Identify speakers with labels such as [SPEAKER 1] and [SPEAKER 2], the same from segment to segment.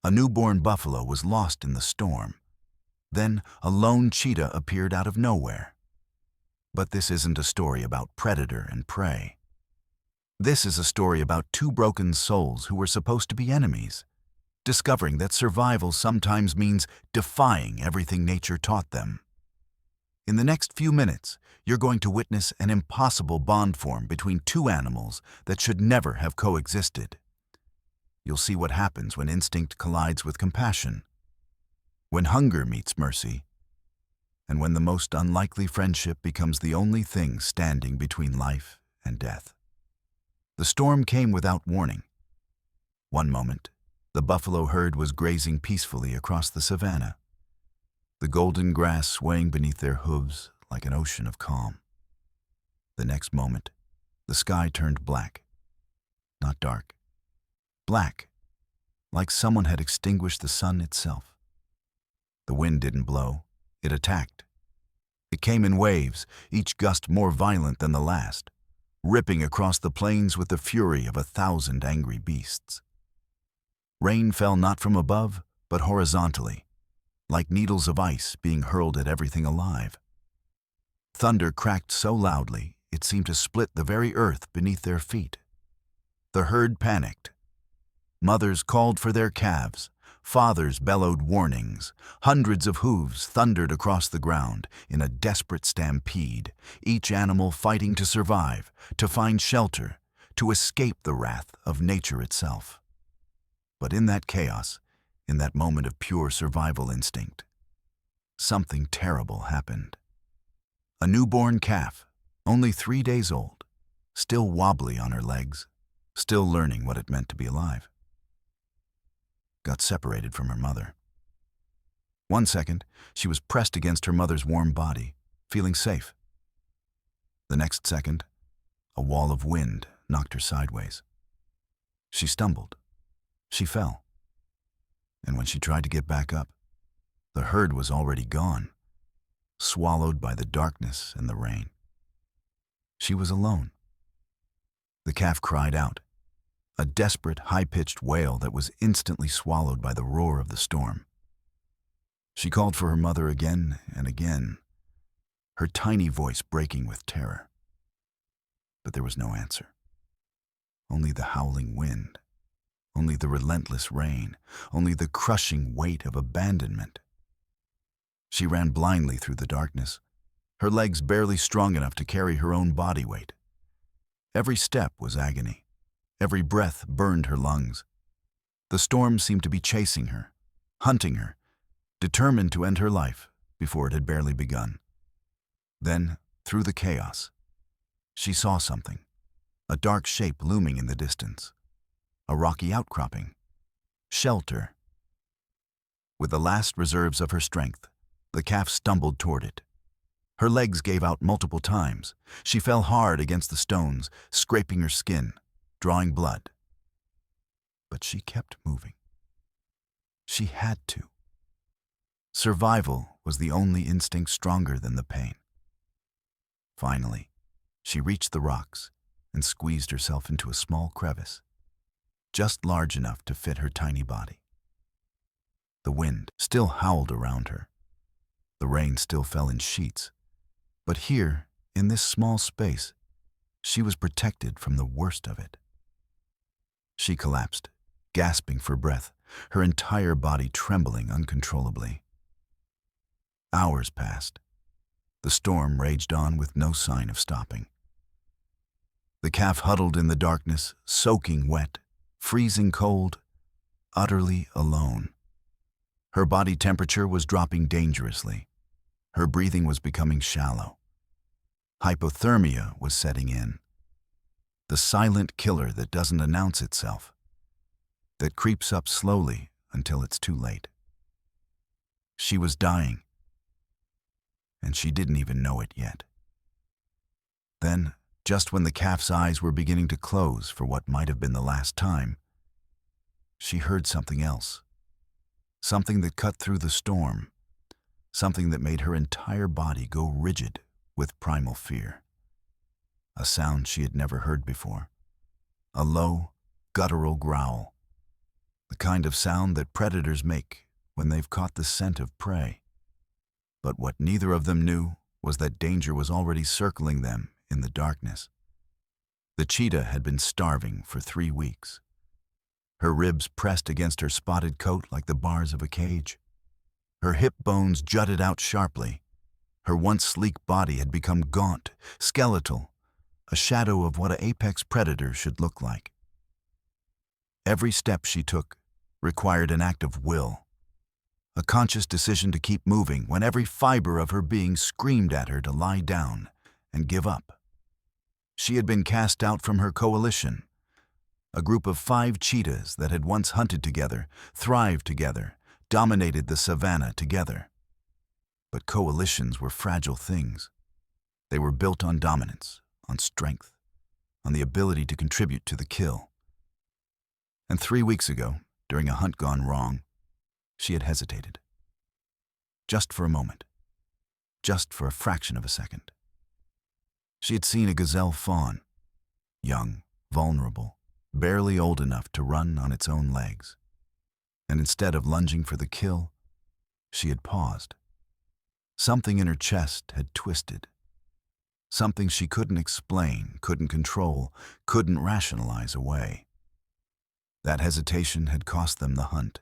[SPEAKER 1] A newborn buffalo was lost in the storm. Then a lone cheetah appeared out of nowhere. But this isn't a story about predator and prey. This is a story about two broken souls who were supposed to be enemies, discovering that survival sometimes means defying everything nature taught them. In the next few minutes, you're going to witness an impossible bond form between two animals that should never have coexisted. You'll see what happens when instinct collides with compassion, when hunger meets mercy, and when the most unlikely friendship becomes the only thing standing between life and death. The storm came without warning. One moment, the buffalo herd was grazing peacefully across the savanna, the golden grass swaying beneath their hooves like an ocean of calm. The next moment, the sky turned black, not dark, black, like someone had extinguished the sun itself. The wind didn't blow, it attacked. It came in waves, each gust more violent than the last, ripping across the plains with the fury of 1,000 angry beasts. Rain fell not from above, but horizontally, like needles of ice being hurled at everything alive. Thunder cracked so loudly it seemed to split the very earth beneath their feet. The herd panicked. Mothers called for their calves, fathers bellowed warnings, hundreds of hooves thundered across the ground in a desperate stampede, each animal fighting to survive, to find shelter, to escape the wrath of nature itself. But in that chaos, in that moment of pure survival instinct, something terrible happened. A newborn calf, only 3 days old, still wobbly on her legs, still learning what it meant to be alive, got separated from her mother. 1 second, she was pressed against her mother's warm body, feeling safe. The next second, a wall of wind knocked her sideways. She stumbled. She fell. And when she tried to get back up, the herd was already gone, swallowed by the darkness and the rain. She was alone. The calf cried out, a desperate, high-pitched wail that was instantly swallowed by the roar of the storm. She called for her mother again and again, her tiny voice breaking with terror. But there was no answer. Only the howling wind. Only the relentless rain, only the crushing weight of abandonment. She ran blindly through the darkness, her legs barely strong enough to carry her own body weight. Every step was agony. Every breath burned her lungs. The storm seemed to be chasing her, hunting her, determined to end her life before it had barely begun. Then, through the chaos, she saw something, a dark shape looming in the distance. A rocky outcropping. Shelter. With the last reserves of her strength, the calf stumbled toward it. Her legs gave out multiple times. She fell hard against the stones, scraping her skin, drawing blood. But she kept moving. She had to. Survival was the only instinct stronger than the pain. Finally, she reached the rocks and squeezed herself into a small crevice, just large enough to fit her tiny body. The wind still howled around her. The rain still fell in sheets. But here, in this small space, she was protected from the worst of it. She collapsed, gasping for breath, her entire body trembling uncontrollably. Hours passed. The storm raged on with no sign of stopping. The calf huddled in the darkness, soaking wet, freezing cold, utterly alone. Her body temperature was dropping dangerously. Her breathing was becoming shallow. Hypothermia was setting in. The silent killer that doesn't announce itself, that creeps up slowly until it's too late. She was dying, and she didn't even know it yet. Then, just when the calf's eyes were beginning to close for what might have been the last time, she heard something else. Something that cut through the storm. Something that made her entire body go rigid with primal fear. A sound she had never heard before. A low, guttural growl. the kind of sound that predators make when they've caught the scent of prey. But what neither of them knew was that danger was already circling them in the darkness. The cheetah had been starving for 3 weeks. Her ribs pressed against her spotted coat like the bars of a cage. Her hip bones jutted out sharply. Her once sleek body had become gaunt, skeletal, a shadow of what an apex predator should look like. Every step she took required an act of will, a conscious decision to keep moving when every fiber of her being screamed at her to lie down and give up. She had been cast out from her coalition, a group of 5 cheetahs that had once hunted together, thrived together, dominated the savannah together. But coalitions were fragile things. They were built on dominance, on strength, on the ability to contribute to the kill. And 3 weeks ago, during a hunt gone wrong, she had hesitated. Just for a moment. Just for a fraction of a second. She had seen a gazelle fawn, young, vulnerable, barely old enough to run on its own legs. And instead of lunging for the kill, she had paused. Something in her chest had twisted. Something she couldn't explain, couldn't control, couldn't rationalize away. That hesitation had cost them the hunt.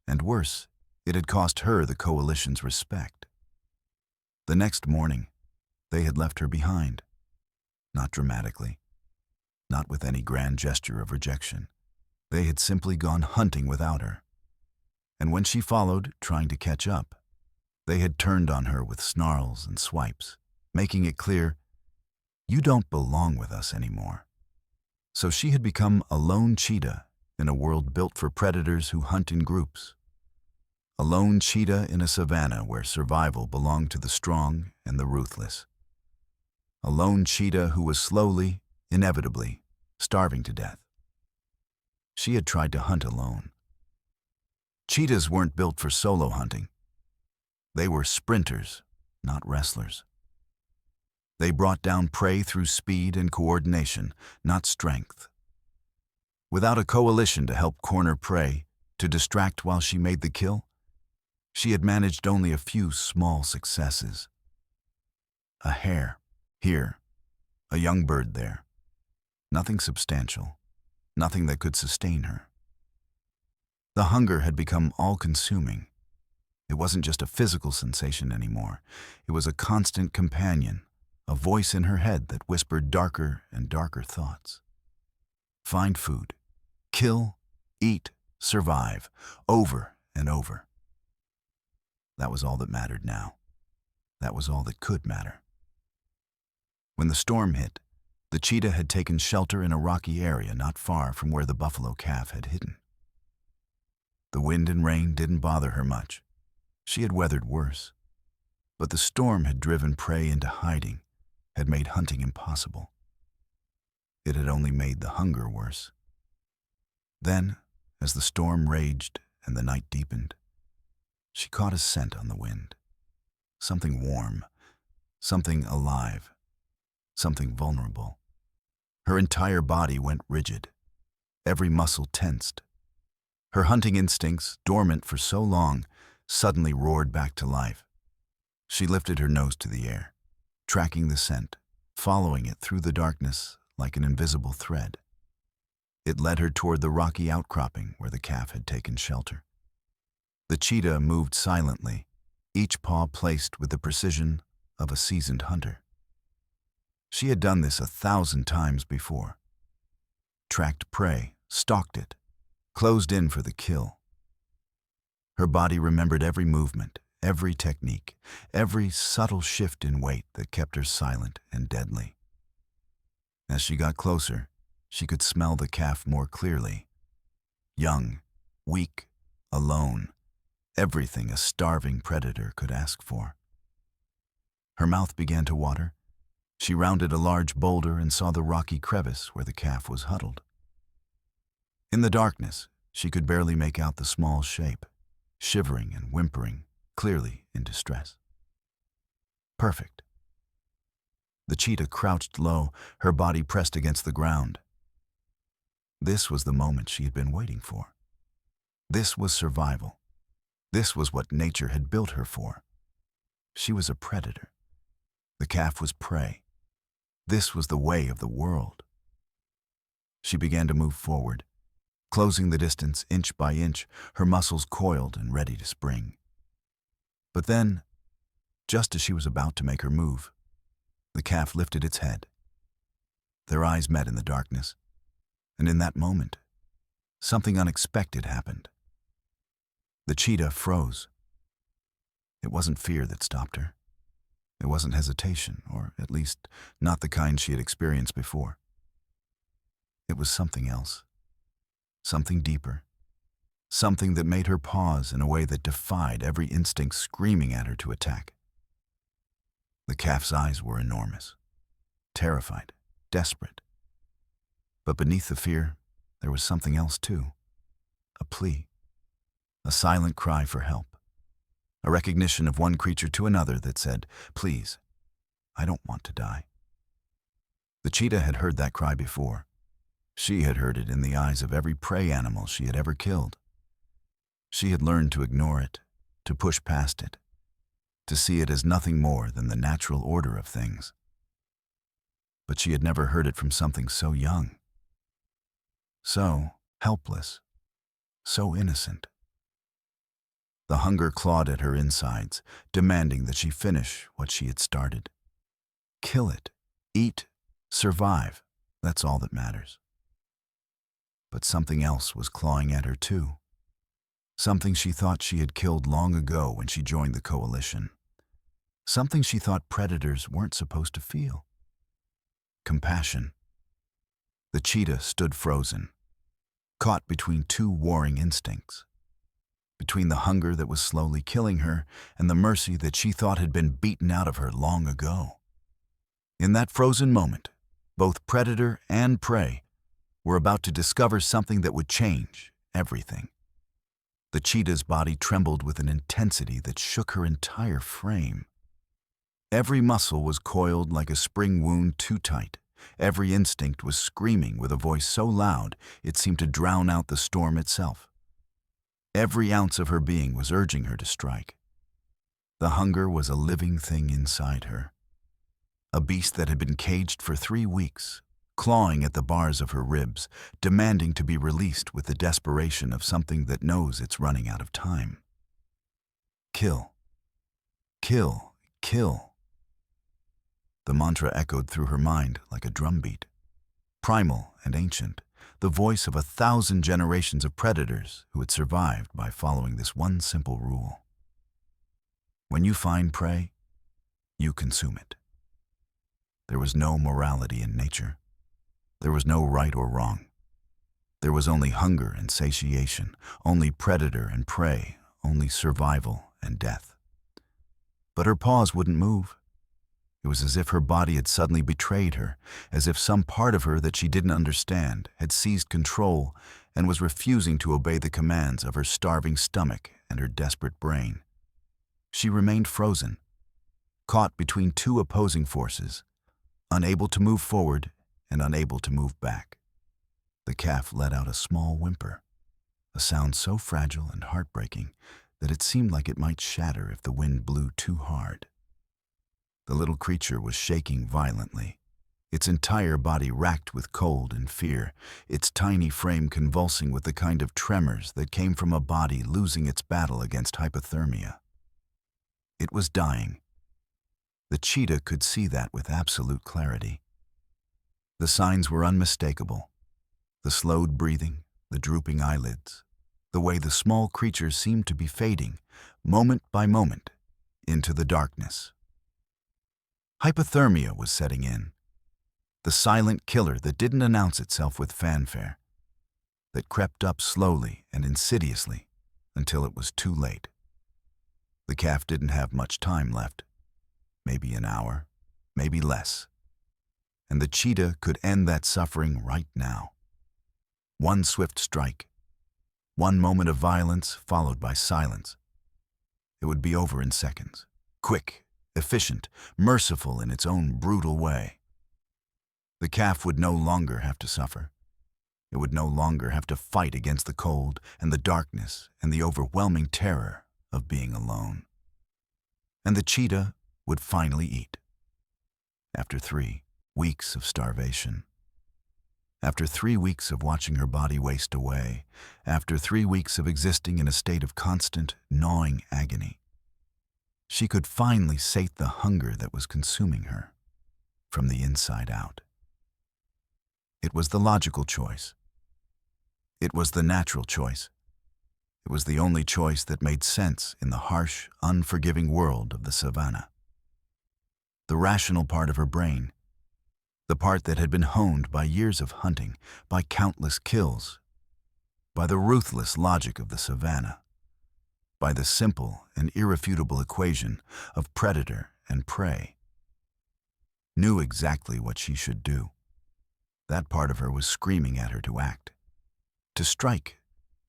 [SPEAKER 1] And worse, it had cost her the coalition's respect. The next morning, they had left her behind. Not dramatically. Not with any grand gesture of rejection. They had simply gone hunting without her. And when she followed, trying to catch up, they had turned on her with snarls and swipes, making it clear, "You don't belong with us anymore." So she had become a lone cheetah in a world built for predators who hunt in groups. A lone cheetah in a savannah where survival belonged to the strong and the ruthless. A lone cheetah who was slowly, inevitably, starving to death. She had tried to hunt alone. Cheetahs weren't built for solo hunting. They were sprinters, not wrestlers. They brought down prey through speed and coordination, not strength. Without a coalition to help corner prey, to distract while she made the kill, she had managed only a few small successes. A hare here, a young bird there. Nothing substantial, nothing that could sustain her. The hunger had become all-consuming. It wasn't just a physical sensation anymore. It was a constant companion, a voice in her head that whispered darker and darker thoughts. Find food. Kill, eat, survive, over and over. That was all that mattered now. That was all that could matter. When the storm hit, the cheetah had taken shelter in a rocky area not far from where the buffalo calf had hidden. The wind and rain didn't bother her much. She had weathered worse. But the storm had driven prey into hiding, had made hunting impossible. It had only made the hunger worse. Then, as the storm raged and the night deepened, she caught a scent on the wind. Something warm, something alive, something vulnerable. Her entire body went rigid, every muscle tensed. Her hunting instincts, dormant for so long, suddenly roared back to life. She lifted her nose to the air, tracking the scent, following it through the darkness like an invisible thread. It led her toward the rocky outcropping where the calf had taken shelter. The cheetah moved silently, each paw placed with the precision of a seasoned hunter. She had done this 1,000 times before. Tracked prey, stalked it, closed in for the kill. Her body remembered every movement, every technique, every subtle shift in weight that kept her silent and deadly. As she got closer, she could smell the calf more clearly. Young, weak, alone, everything a starving predator could ask for. Her mouth began to water. She rounded a large boulder and saw the rocky crevice where the calf was huddled. In the darkness, she could barely make out the small shape, shivering and whimpering, clearly in distress. Perfect. The cheetah crouched low, her body pressed against the ground. This was the moment she had been waiting for. This was survival. This was what nature had built her for. She was a predator. The calf was prey. This was the way of the world. She began to move forward, closing the distance inch by inch, her muscles coiled and ready to spring. But then, just as she was about to make her move, the calf lifted its head. Their eyes met in the darkness, and in that moment, something unexpected happened. The cheetah froze. It wasn't fear that stopped her. It wasn't hesitation, or at least not the kind she had experienced before. It was something else, something deeper, something that made her pause in a way that defied every instinct screaming at her to attack. The calf's eyes were enormous, terrified, desperate. But beneath the fear, there was something else too, a plea, a silent cry for help. A recognition of one creature to another that said, "Please, I don't want to die." The cheetah had heard that cry before. She had heard it in the eyes of every prey animal she had ever killed. She had learned to ignore it, to push past it, to see it as nothing more than the natural order of things. But she had never heard it from something so young, so helpless, so innocent. The hunger clawed at her insides, demanding that she finish what she had started. Kill it, eat, survive, that's all that matters. But something else was clawing at her too. Something she thought she had killed long ago when she joined the coalition. Something she thought predators weren't supposed to feel. Compassion. The cheetah stood frozen, caught between two warring instincts. Between the hunger that was slowly killing her and the mercy that she thought had been beaten out of her long ago. In that frozen moment, both predator and prey were about to discover something that would change everything. The cheetah's body trembled with an intensity that shook her entire frame. Every muscle was coiled like a spring wound too tight. Every instinct was screaming with a voice so loud it seemed to drown out the storm itself. Every ounce of her being was urging her to strike. The hunger was a living thing inside her. A beast that had been caged for 3 weeks, clawing at the bars of her ribs, demanding to be released with the desperation of something that knows it's running out of time. Kill. Kill. Kill. The mantra echoed through her mind like a drumbeat. Primal and ancient, the voice of 1,000 generations of predators who had survived by following this one simple rule. When you find prey, you consume it. There was no morality in nature. There was no right or wrong. There was only hunger and satiation, only predator and prey, only survival and death. But her paws wouldn't move. It was as if her body had suddenly betrayed her, as if some part of her that she didn't understand had seized control and was refusing to obey the commands of her starving stomach and her desperate brain. She remained frozen, caught between two opposing forces, unable to move forward and unable to move back. The calf let out a small whimper, a sound so fragile and heartbreaking that it seemed like it might shatter if the wind blew too hard. The little creature was shaking violently, its entire body racked with cold and fear, its tiny frame convulsing with the kind of tremors that came from a body losing its battle against hypothermia. It was dying. The cheetah could see that with absolute clarity. The signs were unmistakable. The slowed breathing, the drooping eyelids, the way the small creature seemed to be fading, moment by moment, into the darkness. Hypothermia was setting in. The silent killer that didn't announce itself with fanfare, that crept up slowly and insidiously until it was too late. The calf didn't have much time left, maybe an hour, maybe less. And the cheetah could end that suffering right now. One swift strike, one moment of violence followed by silence. It would be over in seconds, quick, efficient, merciful in its own brutal way. The calf would no longer have to suffer. It would no longer have to fight against the cold and the darkness and the overwhelming terror of being alone. And the cheetah would finally eat. After 3 weeks of starvation. After 3 weeks of watching her body waste away. After 3 weeks of existing in a state of constant, gnawing agony. She could finally sate the hunger that was consuming her from the inside out. It was the logical choice. It was the natural choice. It was the only choice that made sense in the harsh, unforgiving world of the savannah. The rational part of her brain, the part that had been honed by years of hunting, by countless kills, by the ruthless logic of the savannah, by the simple and irrefutable equation of predator and prey, knew exactly what she should do. That part of her was screaming at her to act, to strike,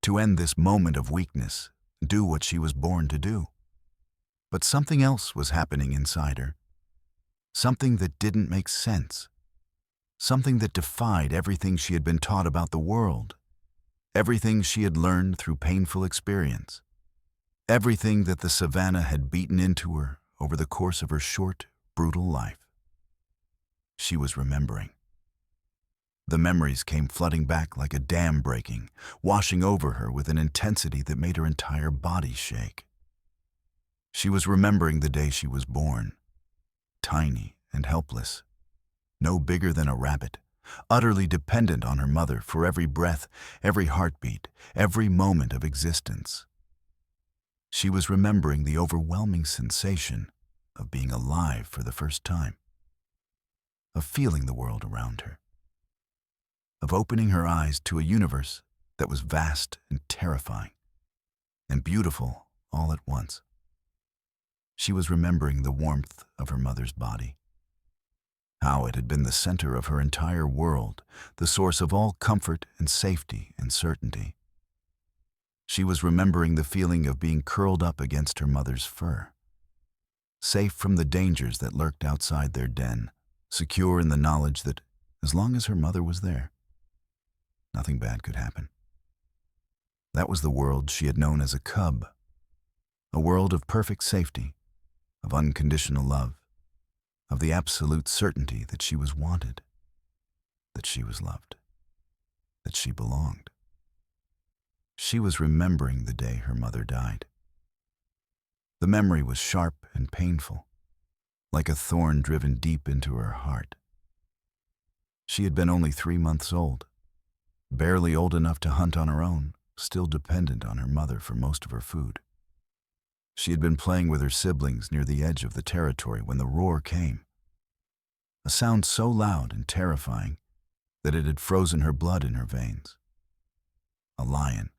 [SPEAKER 1] to end this moment of weakness, do what she was born to do. But something else was happening inside her, something that didn't make sense, something that defied everything she had been taught about the world, everything she had learned through painful experience, everything that the savannah had beaten into her over the course of her short, brutal life. She was remembering. The memories came flooding back like a dam breaking, washing over her with an intensity that made her entire body shake. She was remembering the day she was born, tiny and helpless, no bigger than a rabbit, utterly dependent on her mother for every breath, every heartbeat, every moment of existence. She was remembering the overwhelming sensation of being alive for the first time, of feeling the world around her, of opening her eyes to a universe that was vast and terrifying and beautiful all at once. She was remembering the warmth of her mother's body, how it had been the center of her entire world, the source of all comfort and safety and certainty. She was remembering the feeling of being curled up against her mother's fur, safe from the dangers that lurked outside their den, secure in the knowledge that as long as her mother was there, nothing bad could happen. That was the world she had known as a cub, a world of perfect safety, of unconditional love, of the absolute certainty that she was wanted, that she was loved, that she belonged. She was remembering the day her mother died. The memory was sharp and painful, like a thorn driven deep into her heart. She had been only 3 months old, barely old enough to hunt on her own, still dependent on her mother for most of her food. She had been playing with her siblings near the edge of the territory when the roar came, a sound so loud and terrifying that it had frozen her blood in her veins. A lion,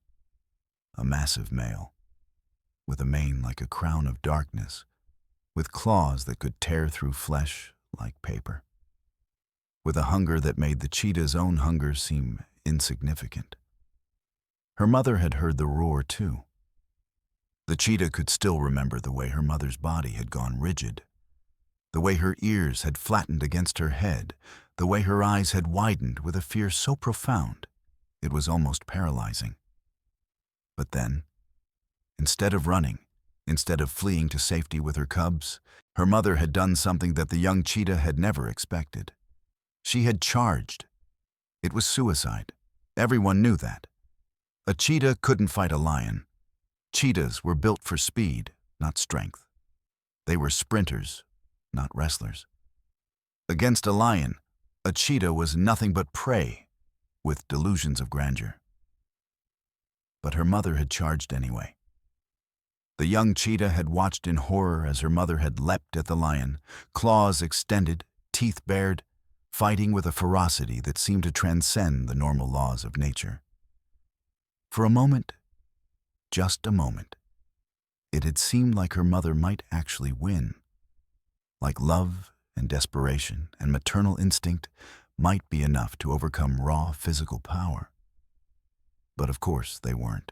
[SPEAKER 1] a massive male, with a mane like a crown of darkness, with claws that could tear through flesh like paper, with a hunger that made the cheetah's own hunger seem insignificant. Her mother had heard the roar too. The cheetah could still remember the way her mother's body had gone rigid, the way her ears had flattened against her head, the way her eyes had widened with a fear so profound it was almost paralyzing. But then, instead of running, instead of fleeing to safety with her cubs, her mother had done something that the young cheetah had never expected. She had charged. It was suicide. Everyone knew that. A cheetah couldn't fight a lion. Cheetahs were built for speed, not strength. They were sprinters, not wrestlers. Against a lion, a cheetah was nothing but prey, with delusions of grandeur. But her mother had charged anyway. The young cheetah had watched in horror as her mother had leapt at the lion, claws extended, teeth bared, fighting with a ferocity that seemed to transcend the normal laws of nature. For a moment, just a moment, it had seemed like her mother might actually win, like love and desperation and maternal instinct might be enough to overcome raw physical power. But of course they weren't.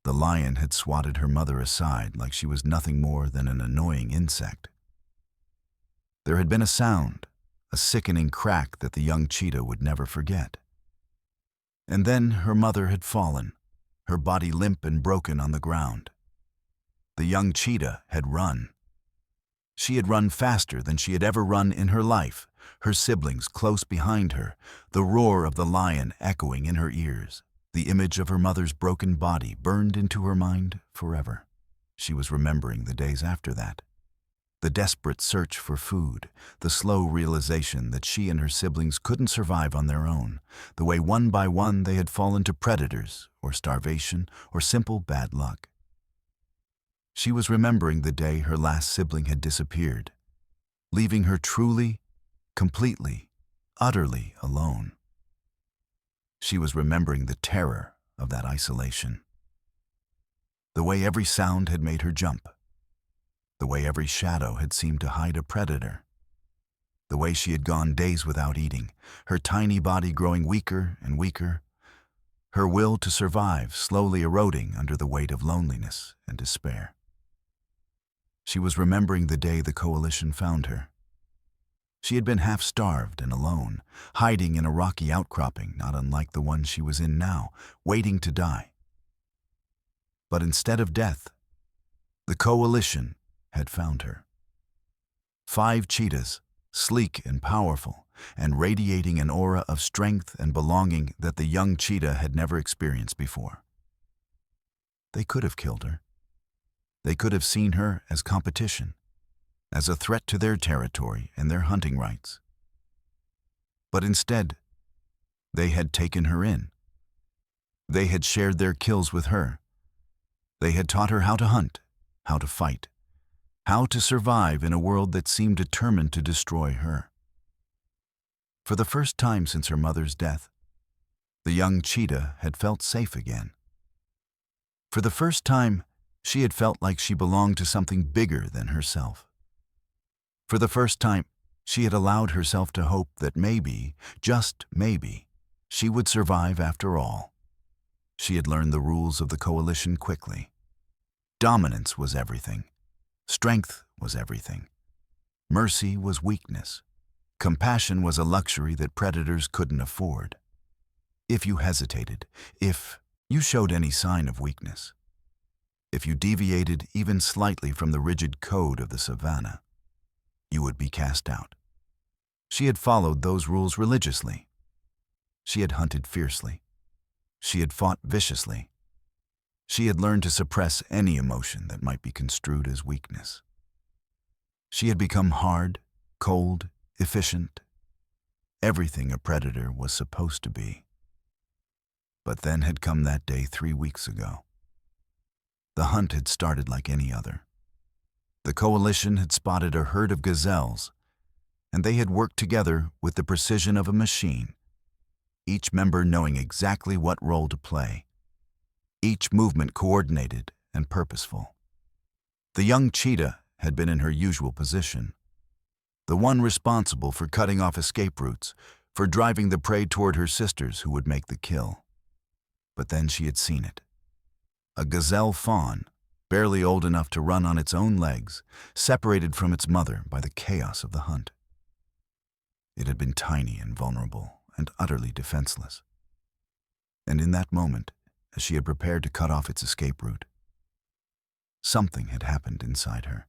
[SPEAKER 1] The lion had swatted her mother aside like she was nothing more than an annoying insect. There had been a sound, a sickening crack that the young cheetah would never forget. And then her mother had fallen, her body limp and broken on the ground. The young cheetah had run. She had run faster than she had ever run in her life, her siblings close behind her, the roar of the lion echoing in her ears. The image of her mother's broken body burned into her mind forever. She was remembering the days after that. The desperate search for food, the slow realization that she and her siblings couldn't survive on their own, the way one by one they had fallen to predators, or starvation, or simple bad luck. She was remembering the day her last sibling had disappeared, leaving her truly, completely, utterly alone. She was remembering the terror of that isolation. The way every sound had made her jump. The way every shadow had seemed to hide a predator. The way she had gone days without eating, her tiny body growing weaker and weaker, her will to survive slowly eroding under the weight of loneliness and despair. She was remembering the day the coalition found her. She had been half-starved and alone, hiding in a rocky outcropping not unlike the one she was in now, waiting to die. But instead of death, the coalition had found her. 5 cheetahs, sleek and powerful, and radiating an aura of strength and belonging that the young cheetah had never experienced before. They could have killed her. They could have seen her as competition, as a threat to their territory and their hunting rights. But instead, they had taken her in. They had shared their kills with her. They had taught her how to hunt, how to fight, how to survive in a world that seemed determined to destroy her. For the first time since her mother's death, the young cheetah had felt safe again. For the first time, she had felt like she belonged to something bigger than herself. For the first time, she had allowed herself to hope that maybe, just maybe, she would survive after all. She had learned the rules of the coalition quickly. Dominance was everything. Strength was everything. Mercy was weakness. Compassion was a luxury that predators couldn't afford. If you hesitated, if you showed any sign of weakness, if you deviated even slightly from the rigid code of the savannah, you would be cast out. She had followed those rules religiously. She had hunted fiercely. She had fought viciously. She had learned to suppress any emotion that might be construed as weakness. She had become hard, cold, efficient, everything a predator was supposed to be. But then had come that day 3 weeks ago. The hunt had started like any other. The coalition had spotted a herd of gazelles, and they had worked together with the precision of a machine, each member knowing exactly what role to play, each movement coordinated and purposeful. The young cheetah had been in her usual position, the one responsible for cutting off escape routes, for driving the prey toward her sisters who would make the kill. But then she had seen it. A gazelle fawn, barely old enough to run on its own legs, separated from its mother by the chaos of the hunt. It had been tiny and vulnerable and utterly defenseless. And in that moment, as she had prepared to cut off its escape route, something had happened inside her.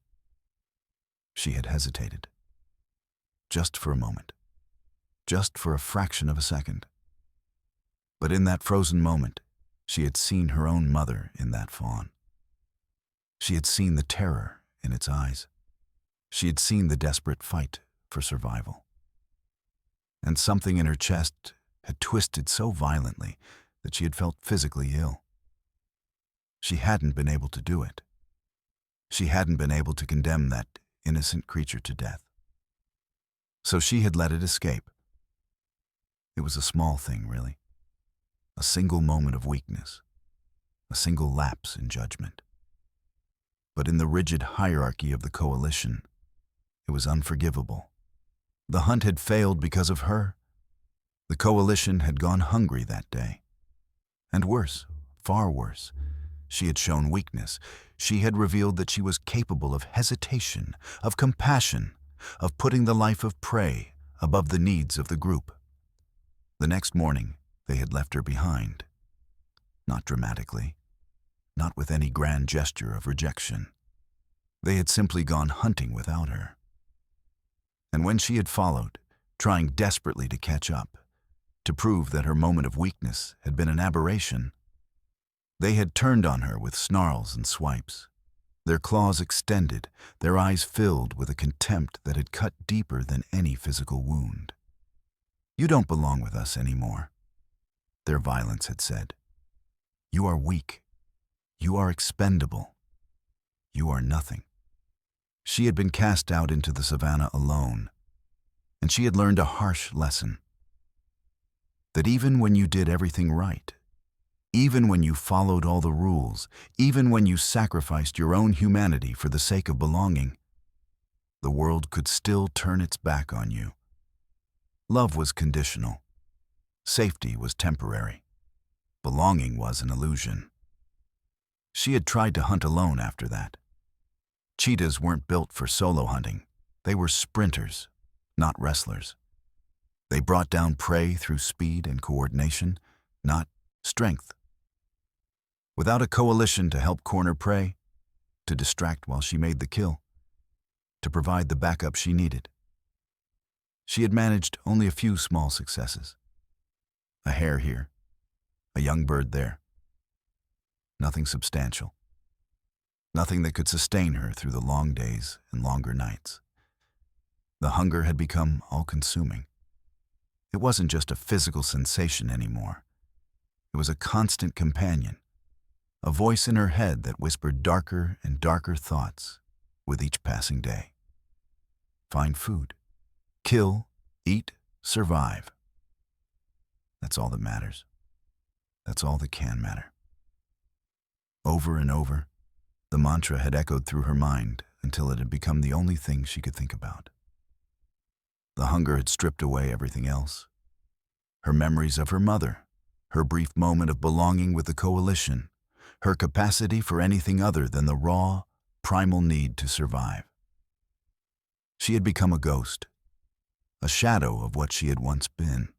[SPEAKER 1] She had hesitated. Just for a moment. Just for a fraction of a second. But in that frozen moment, she had seen her own mother in that fawn. She had seen the terror in its eyes. She had seen the desperate fight for survival. And something in her chest had twisted so violently that she had felt physically ill. She hadn't been able to do it. She hadn't been able to condemn that innocent creature to death. So she had let it escape. It was a small thing, really. A single moment of weakness. A single lapse in judgment. But in the rigid hierarchy of the coalition, it was unforgivable. The hunt had failed because of her. The coalition had gone hungry that day. And worse, far worse, she had shown weakness. She had revealed that she was capable of hesitation, of compassion, of putting the life of prey above the needs of the group. The next morning, they had left her behind. Not dramatically, not with any grand gesture of rejection. They had simply gone hunting without her. And when she had followed, trying desperately to catch up, to prove that her moment of weakness had been an aberration, they had turned on her with snarls and swipes, their claws extended, their eyes filled with a contempt that had cut deeper than any physical wound. "You don't belong with us anymore," their violence had said. "You are weak. You are expendable. You are nothing." She had been cast out into the savannah alone, and she had learned a harsh lesson. That even when you did everything right, even when you followed all the rules, even when you sacrificed your own humanity for the sake of belonging, the world could still turn its back on you. Love was conditional. Safety was temporary. Belonging was an illusion. She had tried to hunt alone after that. Cheetahs weren't built for solo hunting. They were sprinters, not wrestlers. They brought down prey through speed and coordination, not strength. Without a coalition to help corner prey, to distract while she made the kill, to provide the backup she needed, she had managed only a few small successes. A hare here, a young bird there. Nothing substantial. Nothing that could sustain her through the long days and longer nights. The hunger had become all-consuming. It wasn't just a physical sensation anymore. It was a constant companion, a voice in her head that whispered darker and darker thoughts with each passing day. Find food. Kill, eat, survive. That's all that matters. That's all that can matter. Over and over, the mantra had echoed through her mind until it had become the only thing she could think about. The hunger had stripped away everything else. Her memories of her mother, her brief moment of belonging with the coalition, her capacity for anything other than the raw, primal need to survive. She had become a ghost, a shadow of what she had once been.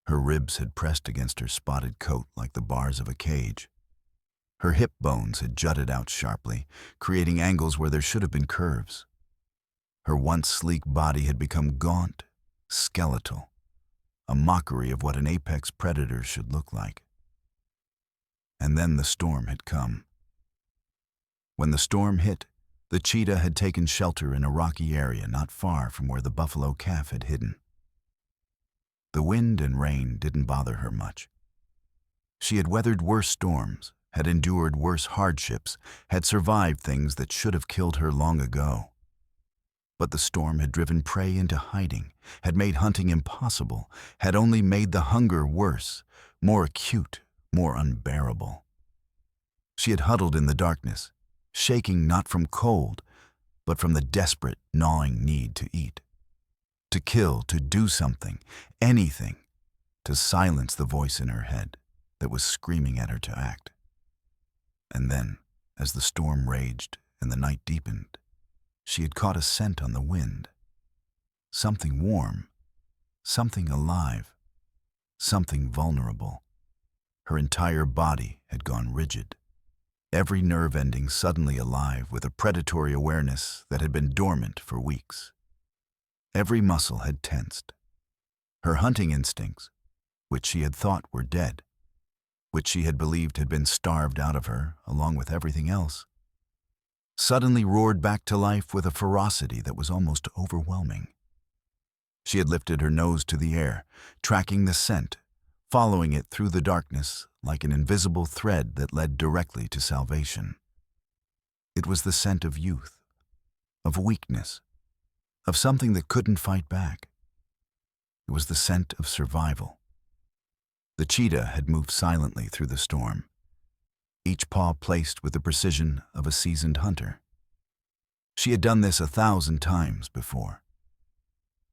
[SPEAKER 1] Her ribs had pressed against her spotted coat like the bars of a cage. Her hip bones had jutted out sharply, creating angles where there should have been curves. Her once sleek body had become gaunt, skeletal, a mockery of what an apex predator should look like. And then the storm had come. When the storm hit, the cheetah had taken shelter in a rocky area not far from where the buffalo calf had hidden. The wind and rain didn't bother her much. She had weathered worse storms, had endured worse hardships, had survived things that should have killed her long ago. But the storm had driven prey into hiding, had made hunting impossible, had only made the hunger worse, more acute, more unbearable. She had huddled in the darkness, shaking not from cold, but from the desperate, gnawing need to eat. To kill, to do something, anything, to silence the voice in her head that was screaming at her to act. And then, as the storm raged and the night deepened, she had caught a scent on the wind. Something warm, something alive, something vulnerable. Her entire body had gone rigid, every nerve ending suddenly alive with a predatory awareness that had been dormant for weeks. Every muscle had tensed. Her hunting instincts, which she had thought were dead, which she had believed had been starved out of her along with everything else, suddenly roared back to life with a ferocity that was almost overwhelming. She had lifted her nose to the air, tracking the scent, following it through the darkness like an invisible thread that led directly to salvation. It was the scent of youth, of weakness, of something that couldn't fight back. It was the scent of survival. The cheetah had moved silently through the storm, each paw placed with the precision of a seasoned hunter. She had done this 1,000 times before.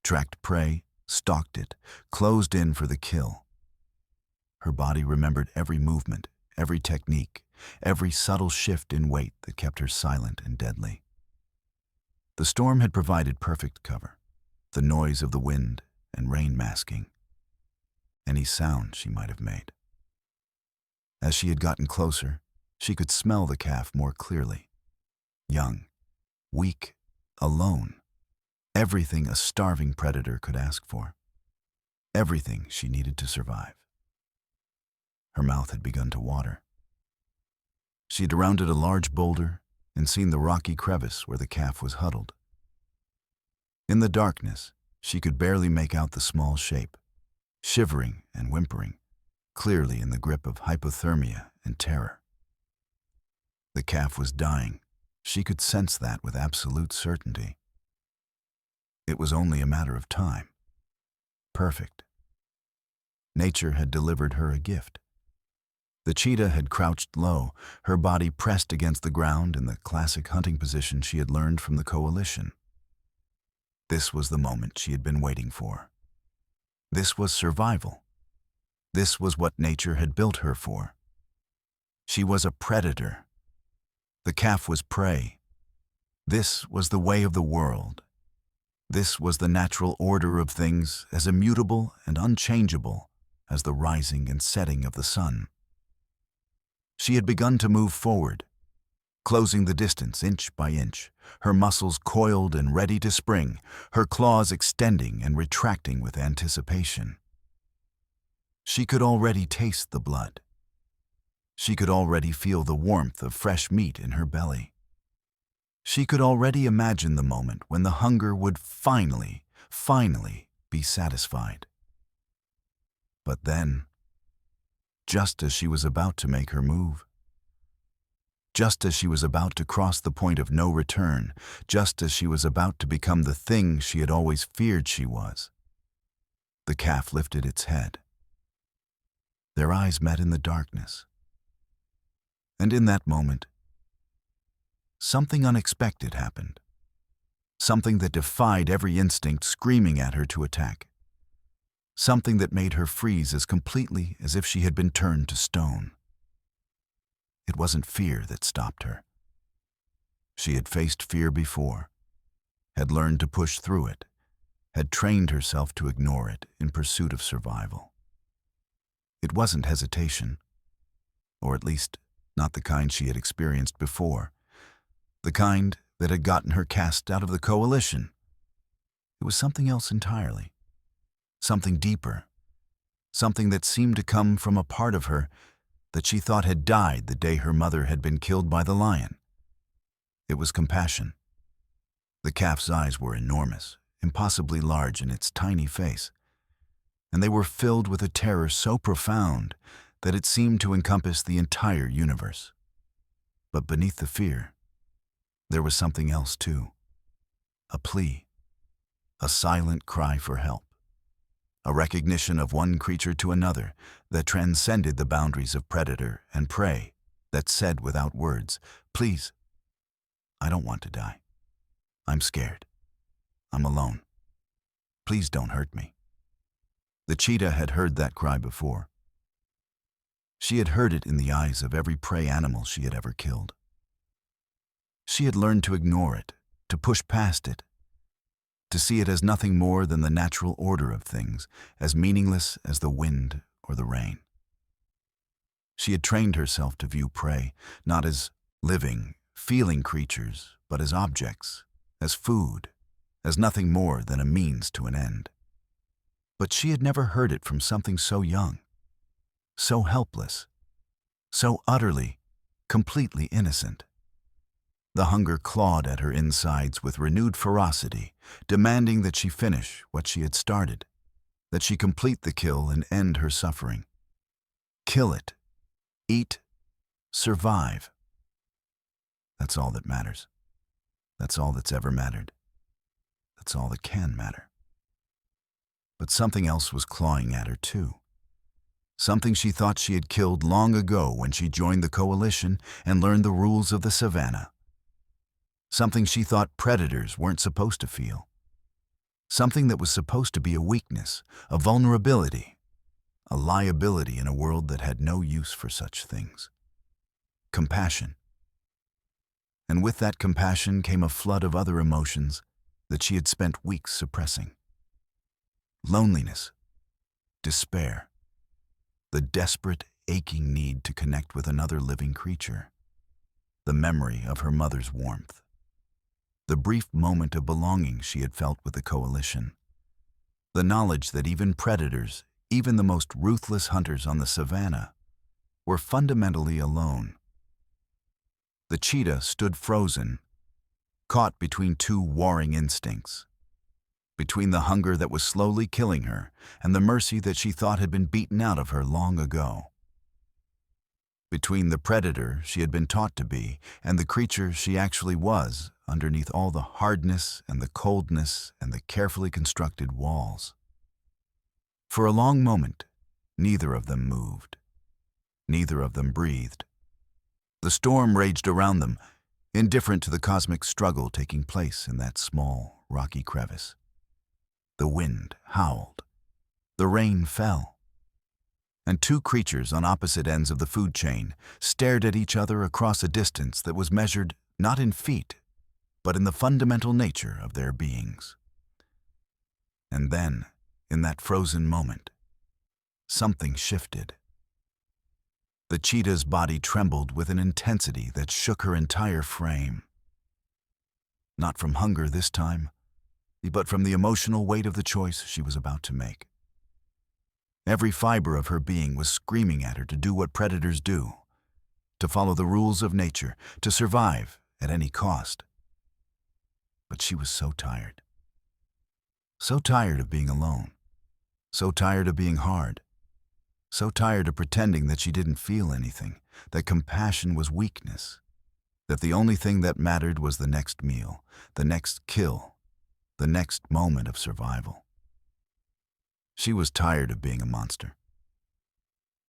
[SPEAKER 1] Tracked prey, stalked it, closed in for the kill. Her body remembered every movement, every technique, every subtle shift in weight that kept her silent and deadly. The storm had provided perfect cover, the noise of the wind and rain masking. any sound she might have made. As she had gotten closer, she could smell the calf more clearly. Young, weak, alone. Everything a starving predator could ask for. Everything she needed to survive. Her mouth had begun to water. She had rounded a large boulder and seen the rocky crevice where the calf was huddled. In the darkness, she could barely make out the small shape, shivering and whimpering, clearly in the grip of hypothermia and terror. The calf was dying. She could sense that with absolute certainty. It was only a matter of time. Perfect. Nature had delivered her a gift. The cheetah had crouched low, her body pressed against the ground in the classic hunting position she had learned from the coalition. This was the moment she had been waiting for. This was survival. This was what nature had built her for. She was a predator. The calf was prey. This was the way of the world. This was the natural order of things, as immutable and unchangeable as the rising and setting of the sun. She had begun to move forward, closing the distance inch by inch, her muscles coiled and ready to spring, her claws extending and retracting with anticipation. She could already taste the blood. She could already feel the warmth of fresh meat in her belly. She could already imagine the moment when the hunger would finally be satisfied. But then, just as she was about to make her move, just as she was about to cross the point of no return, just as she was about to become the thing she had always feared she was, the calf lifted its head. Their eyes met in the darkness. And in that moment, something unexpected happened. Something that defied every instinct screaming at her to attack. Something that made her freeze as completely as if she had been turned to stone. It wasn't fear that stopped her. She had faced fear before, had learned to push through it, had trained herself to ignore it in pursuit of survival. It wasn't hesitation, or at least not the kind she had experienced before, the kind that had gotten her cast out of the coalition. It was something else entirely, something deeper, something that seemed to come from a part of her that she thought had died the day her mother had been killed by the lion. It was compassion. The calf's eyes were enormous, impossibly large in its tiny face, and they were filled with a terror so profound that it seemed to encompass the entire universe. But beneath the fear, there was something else too. A plea, a silent cry for help, a recognition of one creature to another that transcended the boundaries of predator and prey, that said without words, "Please, I don't want to die. I'm scared. I'm alone. Please don't hurt me." The cheetah had heard that cry before. She had heard it in the eyes of every prey animal she had ever killed. She had learned to ignore it, to push past it, to see it as nothing more than the natural order of things, as meaningless as the wind or the rain. She had trained herself to view prey not as living, feeling creatures, but as objects, as food, as nothing more than a means to an end. But she had never heard it from something so young, so helpless, so utterly, completely innocent. The hunger clawed at her insides with renewed ferocity, demanding that she finish what she had started, that she complete the kill and end her suffering. Kill it, eat, survive. That's all that matters. That's all that's ever mattered. That's all that can matter. But something else was clawing at her too. Something she thought she had killed long ago when she joined the coalition and learned the rules of the savannah. Something she thought predators weren't supposed to feel. Something that was supposed to be a weakness, a vulnerability, a liability in a world that had no use for such things. Compassion. And with that compassion came a flood of other emotions that she had spent weeks suppressing. Loneliness, despair, the desperate, aching need to connect with another living creature, the memory of her mother's warmth, the brief moment of belonging she had felt with the coalition, the knowledge that even predators, even the most ruthless hunters on the savannah, were fundamentally alone. The cheetah stood frozen, caught between two warring instincts, between the hunger that was slowly killing her and the mercy that she thought had been beaten out of her long ago. Between the predator she had been taught to be and the creature she actually was underneath all the hardness and the coldness and the carefully constructed walls. For a long moment, neither of them moved. Neither of them breathed. The storm raged around them, indifferent to the cosmic struggle taking place in that small, rocky crevice. The wind howled. The rain fell. And two creatures on opposite ends of the food chain stared at each other across a distance that was measured not in feet, but in the fundamental nature of their beings. And then, in that frozen moment, something shifted. The cheetah's body trembled with an intensity that shook her entire frame. Not from hunger this time, but from the emotional weight of the choice she was about to make. Every fiber of her being was screaming at her to do what predators do, to follow the rules of nature, to survive at any cost. But she was so tired. So tired of being alone. So tired of being hard. So tired of pretending that she didn't feel anything, that compassion was weakness, that the only thing that mattered was the next meal, the next kill, the next moment of survival. She was tired of being a monster.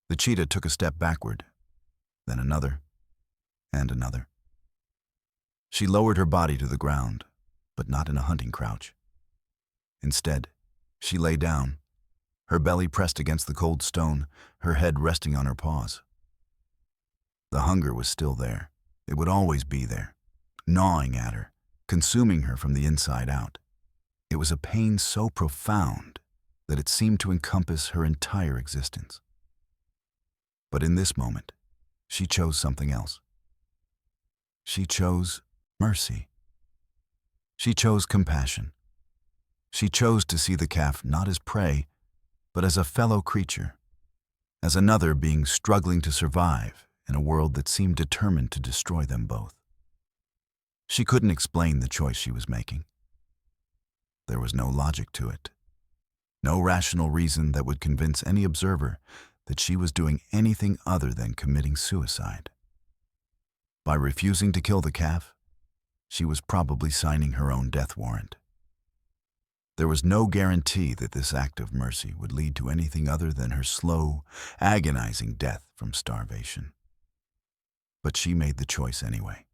[SPEAKER 1] The cheetah took a step backward, then another, and another. She lowered her body to the ground, but not in a hunting crouch. Instead, she lay down, her belly pressed against the cold stone, her head resting on her paws. The hunger was still there. It would always be there, gnawing at her, consuming her from the inside out. It was a pain so profound that it seemed to encompass her entire existence. But in this moment, she chose something else. She chose mercy. She chose compassion. She chose to see the calf not as prey, but as a fellow creature, as another being struggling to survive in a world that seemed determined to destroy them both. She couldn't explain the choice she was making. There was no logic to it. No rational reason that would convince any observer that she was doing anything other than committing suicide. By refusing to kill the calf, she was probably signing her own death warrant. There was no guarantee that this act of mercy would lead to anything other than her slow, agonizing death from starvation. But she made the choice anyway.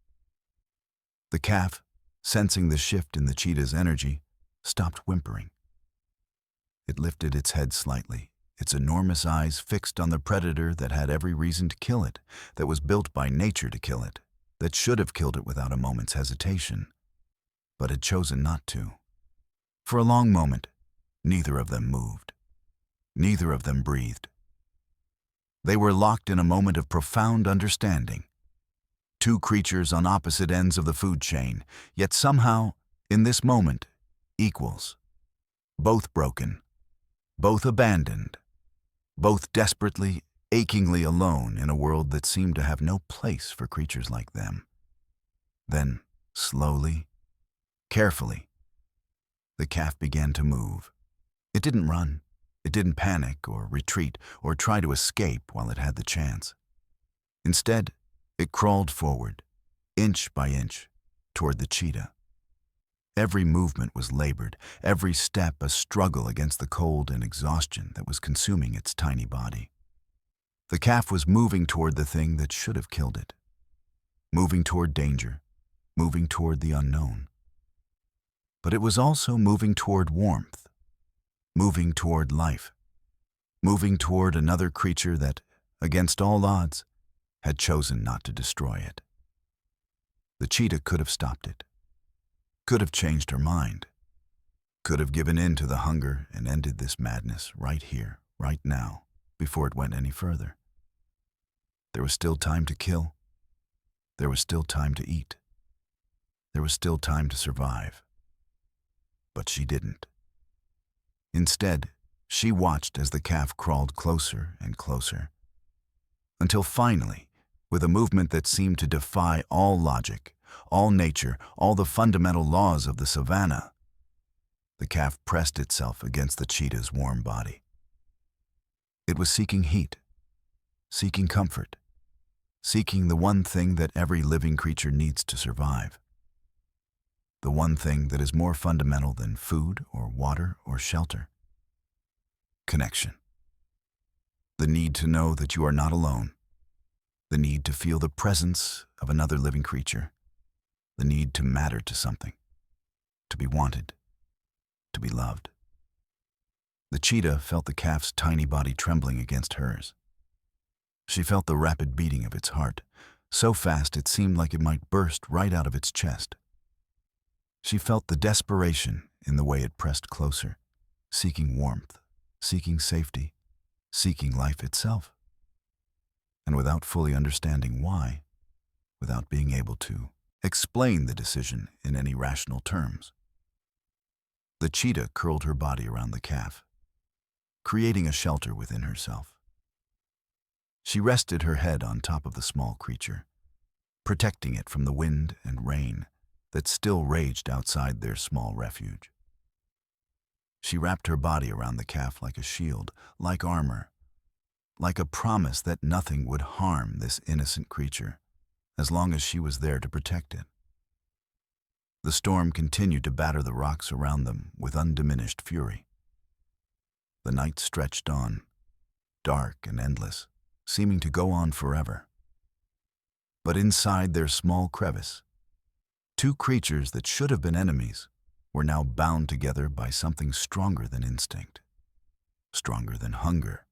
[SPEAKER 1] The calf, sensing the shift in the cheetah's energy, stopped whimpering. It lifted its head slightly, its enormous eyes fixed on the predator that had every reason to kill it, that was built by nature to kill it, that should have killed it without a moment's hesitation, but had chosen not to. For a long moment, neither of them moved. Neither of them breathed. They were locked in a moment of profound understanding. Two creatures on opposite ends of the food chain, yet somehow, in this moment, equals. Both broken. Both abandoned, both desperately, achingly alone in a world that seemed to have no place for creatures like them. Then, slowly, carefully, the calf began to move. It didn't run, it didn't panic or retreat or try to escape while it had the chance. Instead, it crawled forward, inch by inch, toward the cheetah. Every movement was labored, every step a struggle against the cold and exhaustion that was consuming its tiny body. The calf was moving toward the thing that should have killed it, moving toward danger, moving toward the unknown. But it was also moving toward warmth, moving toward life, moving toward another creature that, against all odds, had chosen not to destroy it. The cheetah could have stopped it. Could have changed her mind, could have given in to the hunger and ended this madness right here, right now. before it went any further. There was still time to kill. There was still time to eat. There was still time to survive. But she didn't. Instead, she watched as the calf crawled closer and closer, until finally, with a movement that seemed to defy all logic, all nature, all the fundamental laws of the savannah, the calf pressed itself against the cheetah's warm body. It was seeking heat, seeking comfort, seeking the one thing that every living creature needs to survive. The one thing that is more fundamental than food or water or shelter. Connection. The need to know that you are not alone. The need to feel the presence of another living creature. The need to matter to something. To be wanted. To be loved. The cheetah felt the calf's tiny body trembling against hers. She felt the rapid beating of its heart, so fast it seemed like it might burst right out of its chest. She felt the desperation in the way it pressed closer, seeking warmth, seeking safety, seeking life itself. And without fully understanding why, without being able to explain the decision in any rational terms, the cheetah curled her body around the calf, creating a shelter within herself. She rested her head on top of the small creature, protecting it from the wind and rain that still raged outside their small refuge. She wrapped her body around the calf like a shield, like armor, like a promise that nothing would harm this innocent creature as long as she was there to protect it. The storm continued to batter the rocks around them with undiminished fury. The night stretched on, dark and endless, seeming to go on forever. But inside their small crevice, two creatures that should have been enemies were now bound together by something stronger than instinct, stronger than hunger,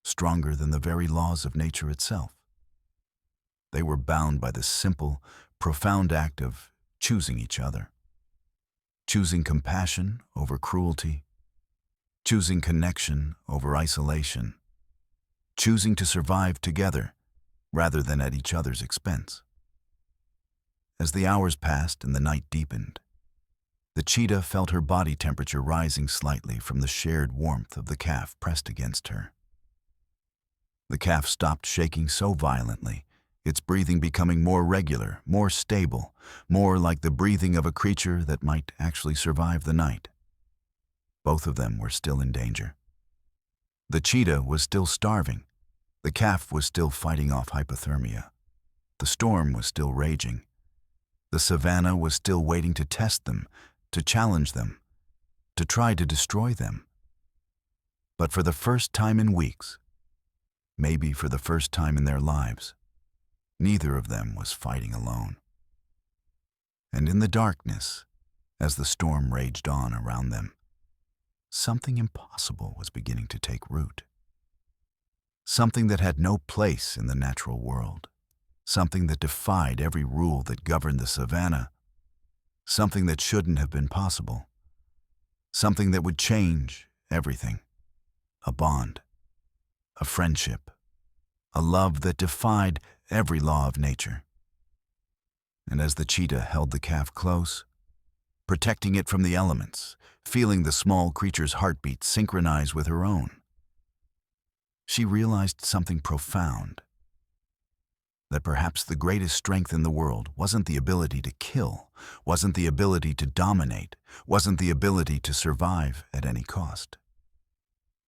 [SPEAKER 1] stronger than the very laws of nature itself. They were bound by the simple, profound act of choosing each other, choosing compassion over cruelty, choosing connection over isolation, choosing to survive together rather than at each other's expense. As the hours passed and the night deepened, the cheetah felt her body temperature rising slightly from the shared warmth of the calf pressed against her. The calf stopped shaking so violently, its breathing becoming more regular, more stable, more like the breathing of a creature that might actually survive the night. Both of them were still in danger. The cheetah was still starving. The calf was still fighting off hypothermia. The storm was still raging. The savannah was still waiting to test them, to challenge them, to try to destroy them. But for the first time in weeks, maybe for the first time in their lives, neither of them was fighting alone. And in the darkness, as the storm raged on around them, something impossible was beginning to take root. Something that had no place in the natural world. Something that defied every rule that governed the savannah. Something that shouldn't have been possible. Something that would change everything. A bond. A friendship. A love that defied every law of nature. And as the cheetah held the calf close, protecting it from the elements, feeling the small creature's heartbeat synchronize with her own, she realized something profound. That perhaps the greatest strength in the world wasn't the ability to kill, wasn't the ability to dominate, wasn't the ability to survive at any cost.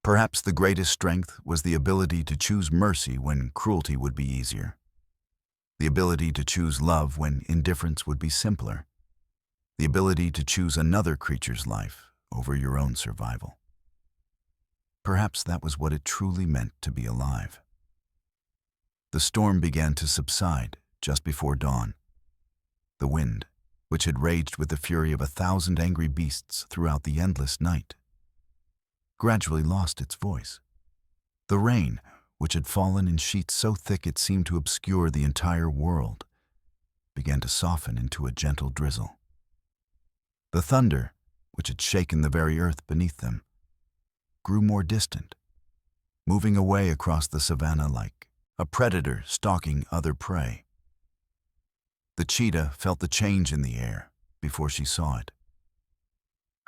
[SPEAKER 1] Perhaps the greatest strength was the ability to choose mercy when cruelty would be easier. The ability to choose love when indifference would be simpler. The ability to choose another creature's life over your own survival. Perhaps that was what it truly meant to be alive. The storm began to subside just before dawn. The wind, which had raged with the fury of 1,000 angry beasts throughout the endless night, gradually lost its voice. The rain, which had fallen in sheets so thick it seemed to obscure the entire world, began to soften into a gentle drizzle. The thunder, which had shaken the very earth beneath them, grew more distant, moving away across the savannah like a predator stalking other prey. The cheetah felt the change in the air before she saw it.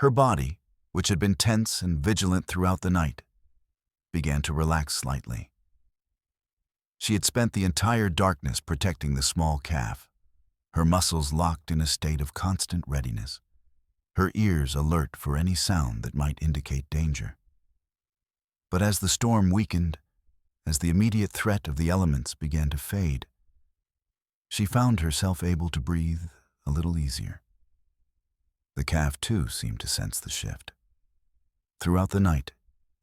[SPEAKER 1] Her body, which had been tense and vigilant throughout the night, began to relax slightly. She had spent the entire darkness protecting the small calf, her muscles locked in a state of constant readiness, her ears alert for any sound that might indicate danger. But as the storm weakened, as the immediate threat of the elements began to fade, she found herself able to breathe a little easier. The calf, too, seemed to sense the shift. Throughout the night,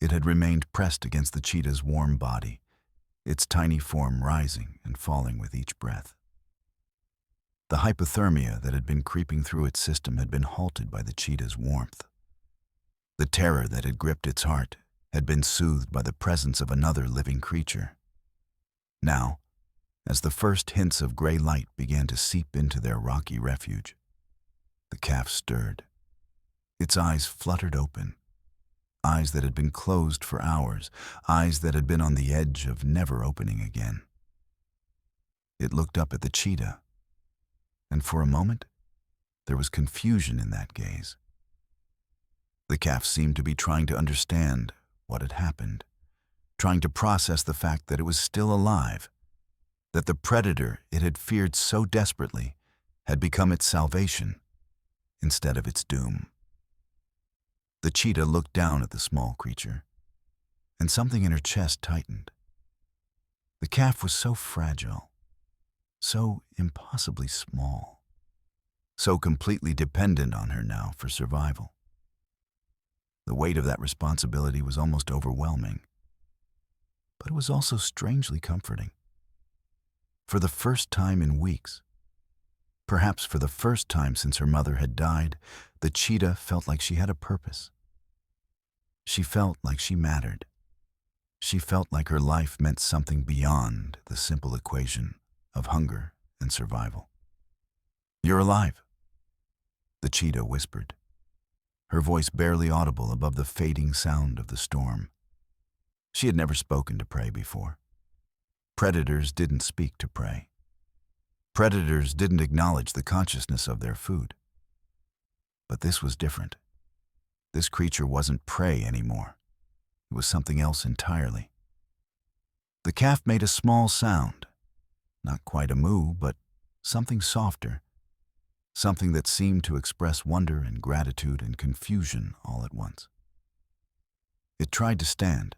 [SPEAKER 1] it had remained pressed against the cheetah's warm body, its tiny form rising and falling with each breath. The hypothermia that had been creeping through its system had been halted by the cheetah's warmth. The terror that had gripped its heart had been soothed by the presence of another living creature. Now, as the first hints of gray light began to seep into their rocky refuge, the calf stirred. Its eyes fluttered open, eyes that had been closed for hours, eyes that had been on the edge of never opening again. It looked up at the cheetah, and for a moment, there was confusion in that gaze. The calf seemed to be trying to understand what had happened, trying to process the fact that it was still alive, that the predator it had feared so desperately had become its salvation instead of its doom. The cheetah looked down at the small creature, and something in her chest tightened. The calf was so fragile, so impossibly small, so completely dependent on her now for survival. The weight of that responsibility was almost overwhelming, but it was also strangely comforting. For the first time in weeks, perhaps for the first time since her mother had died, the cheetah felt like she had a purpose. She felt like she mattered. She felt like her life meant something beyond the simple equation of hunger and survival. "You're alive," the cheetah whispered, her voice barely audible above the fading sound of the storm. She had never spoken to prey before. Predators didn't speak to prey. Predators didn't acknowledge the consciousness of their food. But this was different. This creature wasn't prey anymore. It was something else entirely. The calf made a small sound, not quite a moo, but something softer, something that seemed to express wonder and gratitude and confusion all at once. It tried to stand,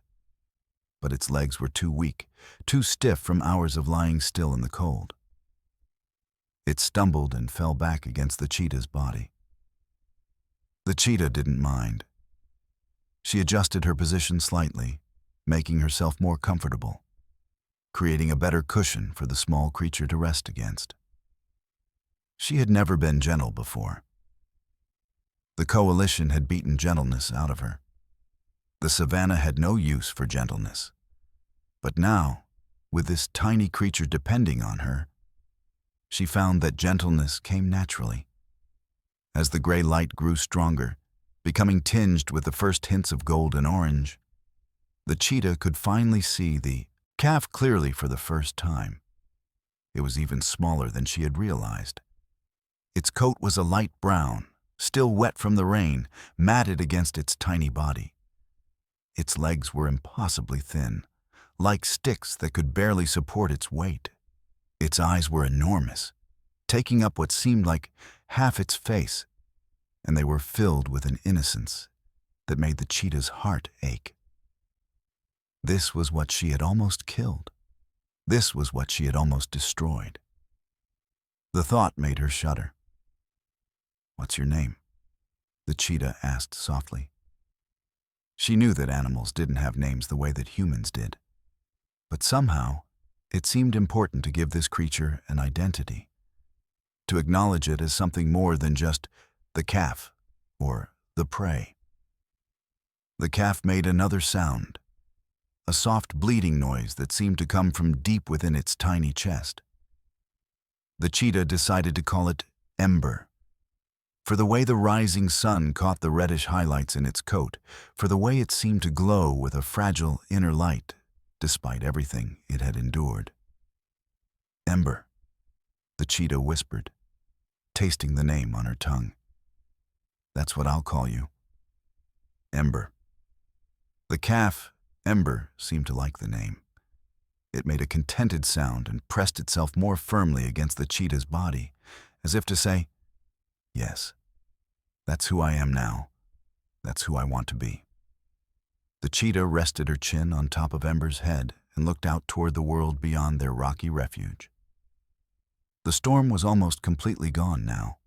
[SPEAKER 1] but its legs were too weak, too stiff from hours of lying still in the cold. It stumbled and fell back against the cheetah's body. The cheetah didn't mind. She adjusted her position slightly, making herself more comfortable, creating a better cushion for the small creature to rest against. She had never been gentle before. The coalition had beaten gentleness out of her. The savannah had no use for gentleness. But now, with this tiny creature depending on her, she found that gentleness came naturally. As the gray light grew stronger, becoming tinged with the first hints of gold and orange, the cheetah could finally see the calf clearly for the first time. It was even smaller than she had realized. Its coat was a light brown, still wet from the rain, matted against its tiny body. Its legs were impossibly thin, like sticks that could barely support its weight. Its eyes were enormous, taking up what seemed like half its face, and they were filled with an innocence that made the cheetah's heart ache. This was what she had almost killed. This was what she had almost destroyed. The thought made her shudder. "What's your name?" the cheetah asked softly. She knew that animals didn't have names the way that humans did, but somehow it seemed important to give this creature an identity, to acknowledge it as something more than just the calf or the prey. The calf made another sound, a soft bleating noise that seemed to come from deep within its tiny chest. The cheetah decided to call it Ember. for the way the rising sun caught the reddish highlights in its coat, for the way it seemed to glow with a fragile inner light, despite everything it had endured. "Ember," the cheetah whispered, tasting the name on her tongue. "That's what I'll call you. Ember." The calf, Ember, seemed to like the name. It made a contented sound and pressed itself more firmly against the cheetah's body, as if to say, "Yes, that's who I am now. That's who I want to be." The cheetah rested her chin on top of Ember's head and looked out toward the world beyond their rocky refuge. The storm was almost completely gone now.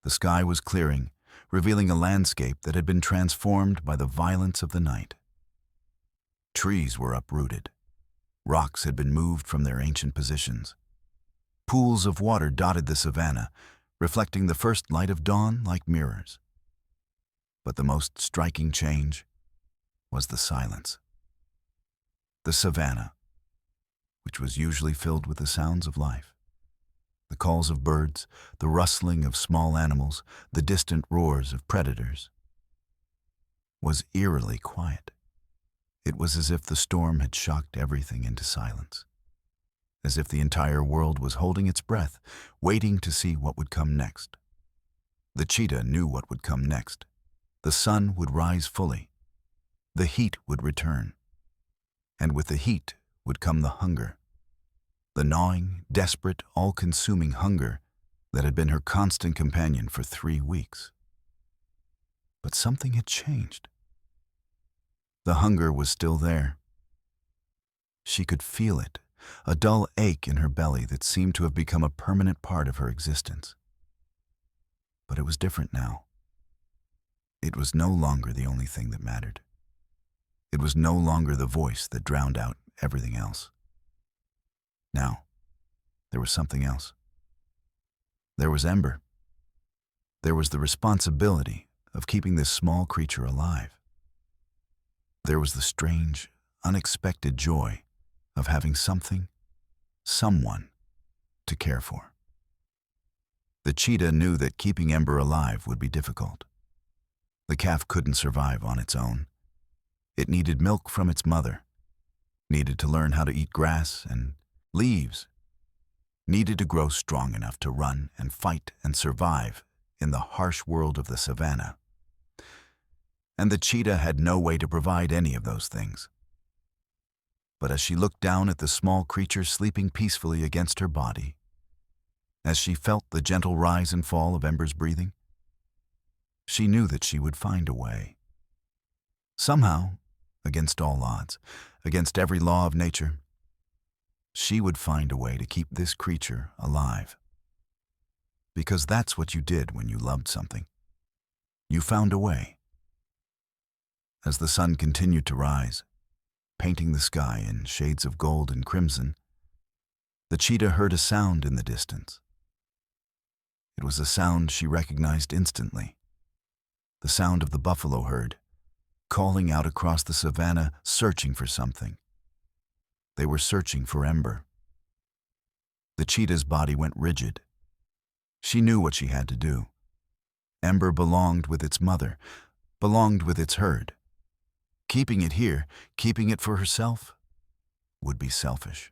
[SPEAKER 1] The sky was clearing, revealing a landscape that had been transformed by the violence of the night. Trees were uprooted. Rocks had been moved from their ancient positions. Pools of water dotted the savanna, reflecting the first light of dawn like mirrors. But the most striking change was the silence. The savanna, which was usually filled with the sounds of life, the calls of birds, the rustling of small animals, the distant roars of predators, was eerily quiet. It was as if the storm had shocked everything into silence, as if the entire world was holding its breath, waiting to see what would come next. The cheetah knew what would come next. The sun would rise fully. The heat would return. And with the heat would come the hunger. The gnawing, desperate, all-consuming hunger that had been her constant companion for 3 weeks. But something had changed. The hunger was still there. She could feel it, a dull ache in her belly that seemed to have become a permanent part of her existence. But it was different now. It was no longer the only thing that mattered. It was no longer the voice that drowned out everything else. Now, there was something else. There was Ember. There was the responsibility of keeping this small creature alive. There was the strange, unexpected joy of having something, someone, to care for. The cheetah knew that keeping Ember alive would be difficult. The calf couldn't survive on its own. It needed milk from its mother, needed to learn how to eat grass and leaves, needed to grow strong enough to run and fight and survive in the harsh world of the savanna. And the cheetah had no way to provide any of those things. But as she looked down at the small creature sleeping peacefully against her body, as she felt the gentle rise and fall of Ember's breathing, she knew that she would find a way. Somehow, against all odds, against every law of nature, she would find a way to keep this creature alive. Because that's what you did when you loved something. You found a way. As the sun continued to rise, painting the sky in shades of gold and crimson, the cheetah heard a sound in the distance. It was a sound she recognized instantly. The sound of the buffalo herd, calling out across the savanna, searching for something. They were searching for Ember. The cheetah's body went rigid. She knew what she had to do. Ember belonged with its mother, belonged with its herd. Keeping it here, keeping it for herself, would be selfish.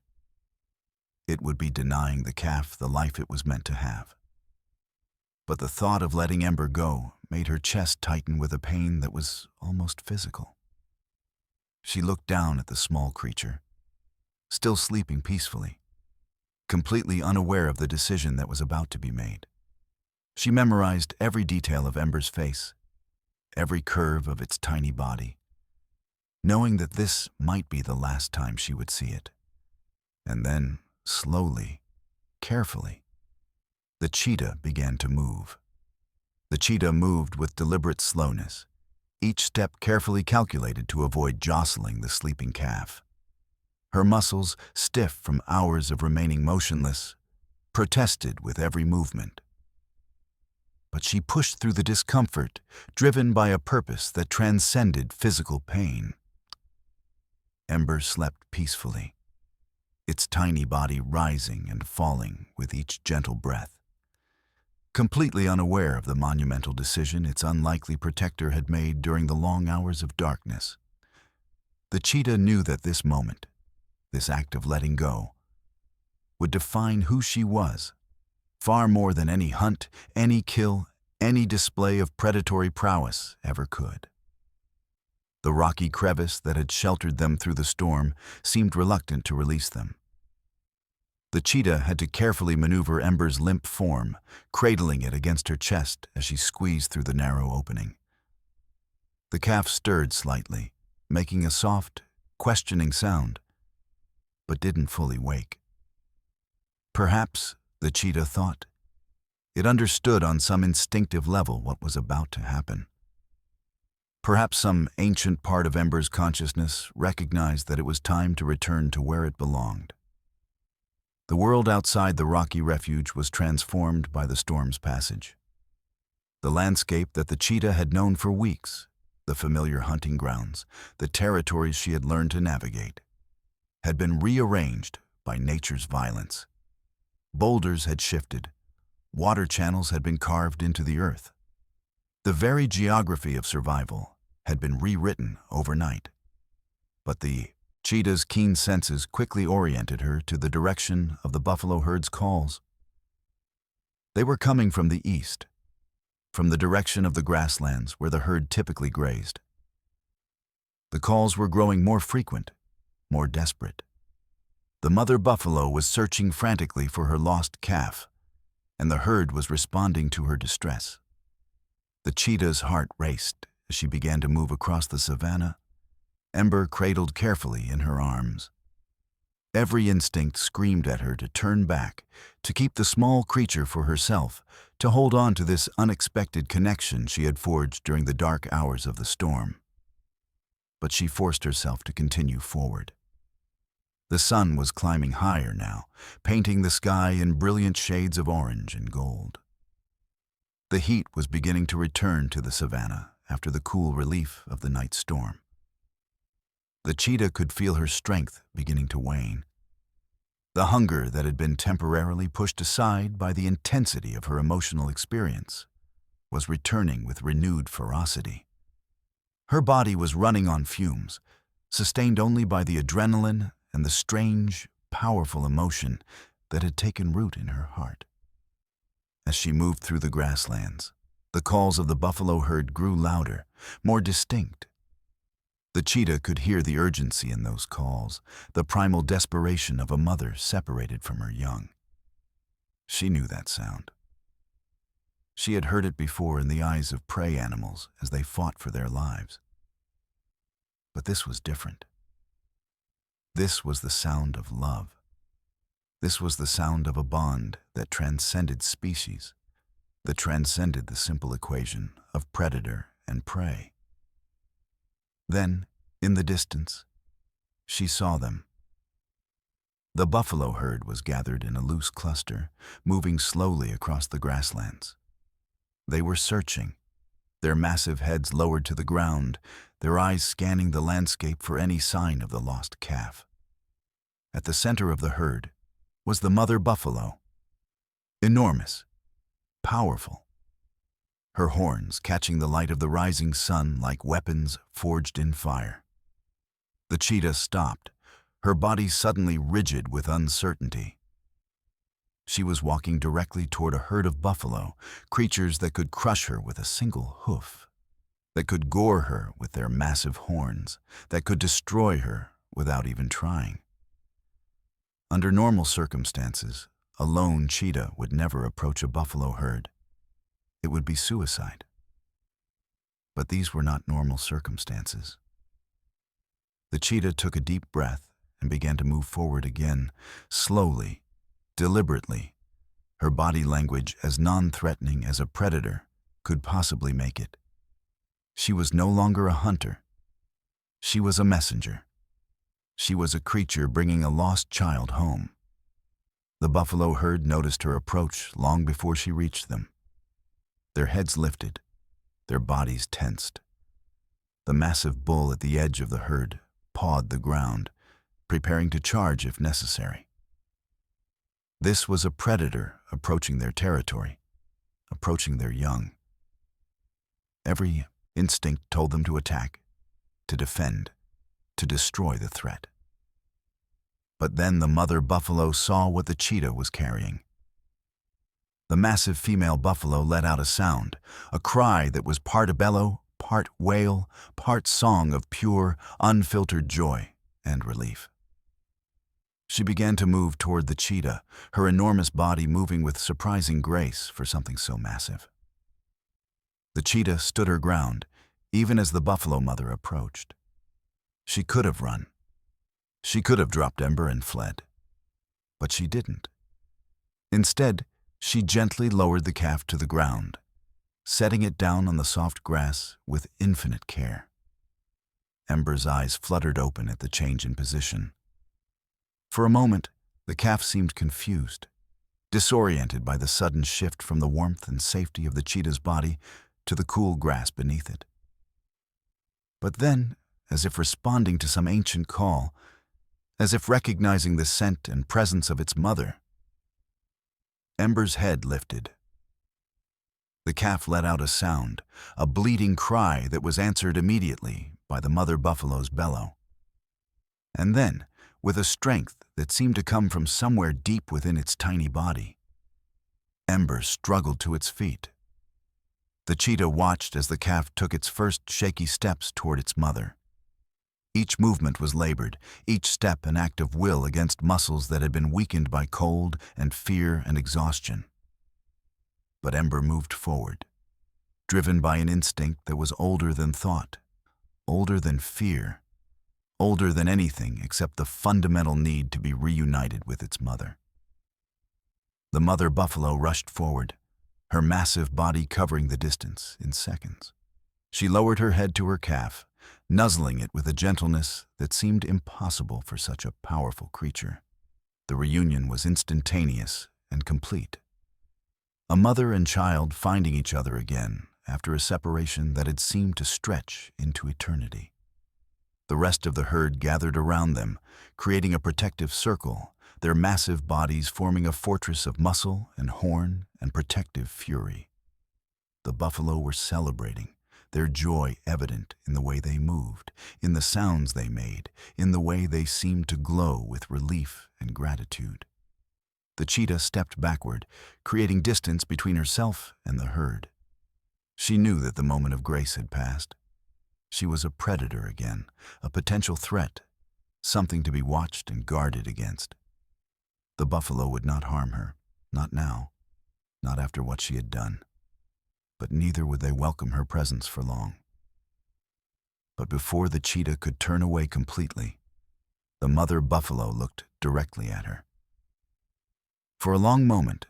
[SPEAKER 1] It would be denying the calf the life it was meant to have. But the thought of letting Ember go made her chest tighten with a pain that was almost physical. She looked down at the small creature, still sleeping peacefully, completely unaware of the decision that was about to be made. She memorized every detail of Ember's face, every curve of its tiny body, knowing that this might be the last time she would see it. And then, slowly, carefully, the cheetah began to move. The cheetah moved with deliberate slowness, each step carefully calculated to avoid jostling the sleeping calf. Her muscles, stiff from hours of remaining motionless, protested with every movement. But she pushed through the discomfort, driven by a purpose that transcended physical pain. Ember slept peacefully, its tiny body rising and falling with each gentle breath. completely unaware of the monumental decision its unlikely protector had made during the long hours of darkness. The cheetah knew that this moment, this act of letting go, would define who she was, far more than any hunt, any kill, any display of predatory prowess ever could. The rocky crevice that had sheltered them through the storm seemed reluctant to release them. The cheetah had to carefully maneuver Ember's limp form, cradling it against her chest as she squeezed through the narrow opening. The calf stirred slightly, making a soft, questioning sound, but didn't fully wake. Perhaps, the cheetah thought, it understood on some instinctive level what was about to happen. Perhaps some ancient part of Ember's consciousness recognized that it was time to return to where it belonged. The world outside the rocky refuge was transformed by the storm's passage. The landscape that the cheetah had known for weeks, the familiar hunting grounds, the territories she had learned to navigate, had been rearranged by nature's violence. Boulders had shifted, water channels had been carved into the earth. The very geography of survival had been rewritten overnight. But the cheetah's keen senses quickly oriented her to the direction of the buffalo herd's calls. They were coming from the east, from the direction of the grasslands where the herd typically grazed. The calls were growing more frequent, more desperate. The mother buffalo was searching frantically for her lost calf, and the herd was responding to her distress. The cheetah's heart raced as she began to move across the savanna, Ember cradled carefully in her arms. Every instinct screamed at her to turn back, to keep the small creature for herself, to hold on to this unexpected connection she had forged during the dark hours of the storm. But she forced herself to continue forward. The sun was climbing higher now, painting the sky in brilliant shades of orange and gold. The heat was beginning to return to the savanna after the cool relief of the night storm. The cheetah could feel her strength beginning to wane. The hunger that had been temporarily pushed aside by the intensity of her emotional experience was returning with renewed ferocity. Her body was running on fumes, sustained only by the adrenaline and the strange, powerful emotion that had taken root in her heart. As she moved through the grasslands, the calls of the buffalo herd grew louder, more distinct. The cheetah could hear the urgency in those calls, the primal desperation of a mother separated from her young. She knew that sound. She had heard it before in the eyes of prey animals as they fought for their lives. But this was different. This was the sound of love. This was the sound of a bond that transcended species, that transcended the simple equation of predator and prey. Then, in the distance, she saw them. The buffalo herd was gathered in a loose cluster, moving slowly across the grasslands. They were searching, their massive heads lowered to the ground, their eyes scanning the landscape for any sign of the lost calf. At the center of the herd was the mother buffalo, enormous, powerful, her horns catching the light of the rising sun like weapons forged in fire. The cheetah stopped, her body suddenly rigid with uncertainty. She was walking directly toward a herd of buffalo, creatures that could crush her with a single hoof, that could gore her with their massive horns, that could destroy her without even trying. Under normal circumstances, a lone cheetah would never approach a buffalo herd. It would be suicide. But these were not normal circumstances. The cheetah took a deep breath and began to move forward again, slowly, deliberately, her body language as non-threatening as a predator could possibly make it. She was no longer a hunter. She was a messenger. She was a creature bringing a lost child home. The buffalo herd noticed her approach long before she reached them. Their heads lifted, their bodies tensed. The massive bull at the edge of the herd pawed the ground, preparing to charge if necessary. This was a predator approaching their territory. approaching their young. Every instinct told them to attack, to defend, to destroy the threat. But then the mother buffalo saw what the cheetah was carrying. The massive female buffalo let out a sound, a cry that was part bellow, part wail, part song of pure, unfiltered joy and relief. She began to move toward the cheetah, her enormous body moving with surprising grace for something so massive. The cheetah stood her ground, even as the buffalo mother approached. She could have run. She could have dropped Ember and fled. But she didn't. Instead, she gently lowered the calf to the ground, setting it down on the soft grass with infinite care. Ember's eyes fluttered open at the change in position. For a moment, the calf seemed confused, disoriented by the sudden shift from the warmth and safety of the cheetah's body to the cool grass beneath it. But then, as if responding to some ancient call, as if recognizing the scent and presence of its mother, Ember's head lifted. The calf let out a sound, a bleating cry that was answered immediately by the mother buffalo's bellow. And then, with a strength that seemed to come from somewhere deep within its tiny body, Ember struggled to its feet. The cheetah watched as the calf took its first shaky steps toward its mother. Each movement was labored, each step an act of will against muscles that had been weakened by cold and fear and exhaustion. But Ember moved forward, driven by an instinct that was older than thought, older than fear, older than anything except the fundamental need to be reunited with its mother. The mother buffalo rushed forward, her massive body covering the distance in seconds. She lowered her head to her calf, nuzzling it with a gentleness that seemed impossible for such a powerful creature. The reunion was instantaneous and complete. A mother and child finding each other again after a separation that had seemed to stretch into eternity. The rest of the herd gathered around them, creating a protective circle, their massive bodies forming a fortress of muscle and horn and protective fury. The buffalo were celebrating, their joy evident in the way they moved, in the sounds they made, in the way they seemed to glow with relief and gratitude. The cheetah stepped backward, creating distance between herself and the herd. She knew that the moment of grace had passed. She was a predator again, a potential threat, something to be watched and guarded against. The buffalo would not harm her, not now, not after what she had done. But neither would they welcome her presence for long. But before the cheetah could turn away completely, the mother buffalo looked directly at her. For a long moment,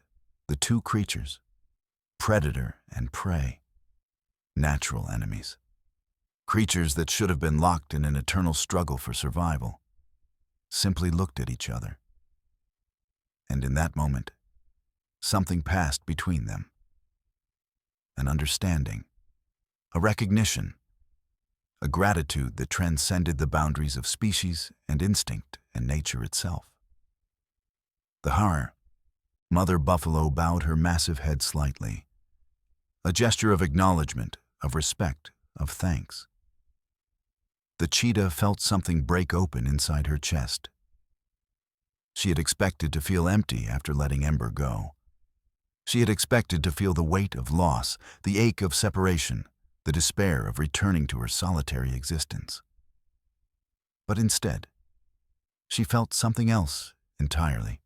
[SPEAKER 1] the two creatures, predator and prey, natural enemies, creatures that should have been locked in an eternal struggle for survival, simply looked at each other. And in that moment, something passed between them. An understanding, a recognition, a gratitude that transcended the boundaries of species and instinct and nature itself. The mother buffalo bowed her massive head slightly, a gesture of acknowledgement, of respect, of thanks. The cheetah felt something break open inside her chest. She had expected to feel empty after letting Ember go. She had expected to feel the weight of loss, the ache of separation, the despair of returning to her solitary existence. But instead, she felt something else entirely.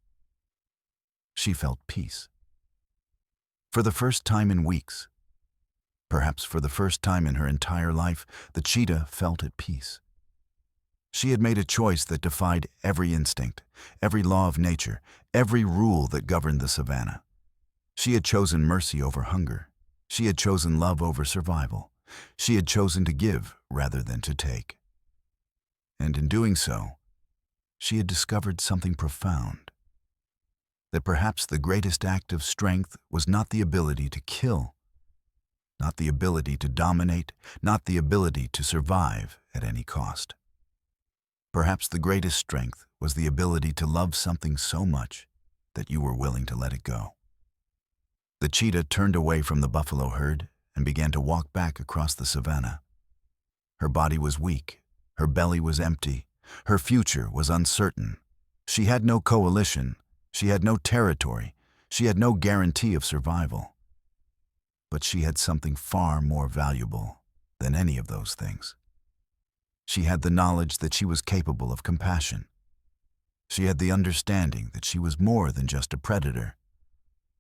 [SPEAKER 1] She felt peace. For the first time in weeks, perhaps for the first time in her entire life, the cheetah felt at peace. She had made a choice that defied every instinct, every law of nature, every rule that governed the savanna. She had chosen mercy over hunger. She had chosen love over survival. She had chosen to give rather than to take. And in doing so, she had discovered something profound. That perhaps the greatest act of strength was not the ability to kill, not the ability to dominate, not the ability to survive at any cost. Perhaps the greatest strength was the ability to love something so much that you were willing to let it go. The cheetah turned away from the buffalo herd and began to walk back across the savanna. Her body was weak, her belly was empty, her future was uncertain. She had no coalition, she had no territory, she had no guarantee of survival. But she had something far more valuable than any of those things. She had the knowledge that she was capable of compassion. She had the understanding that she was more than just a predator,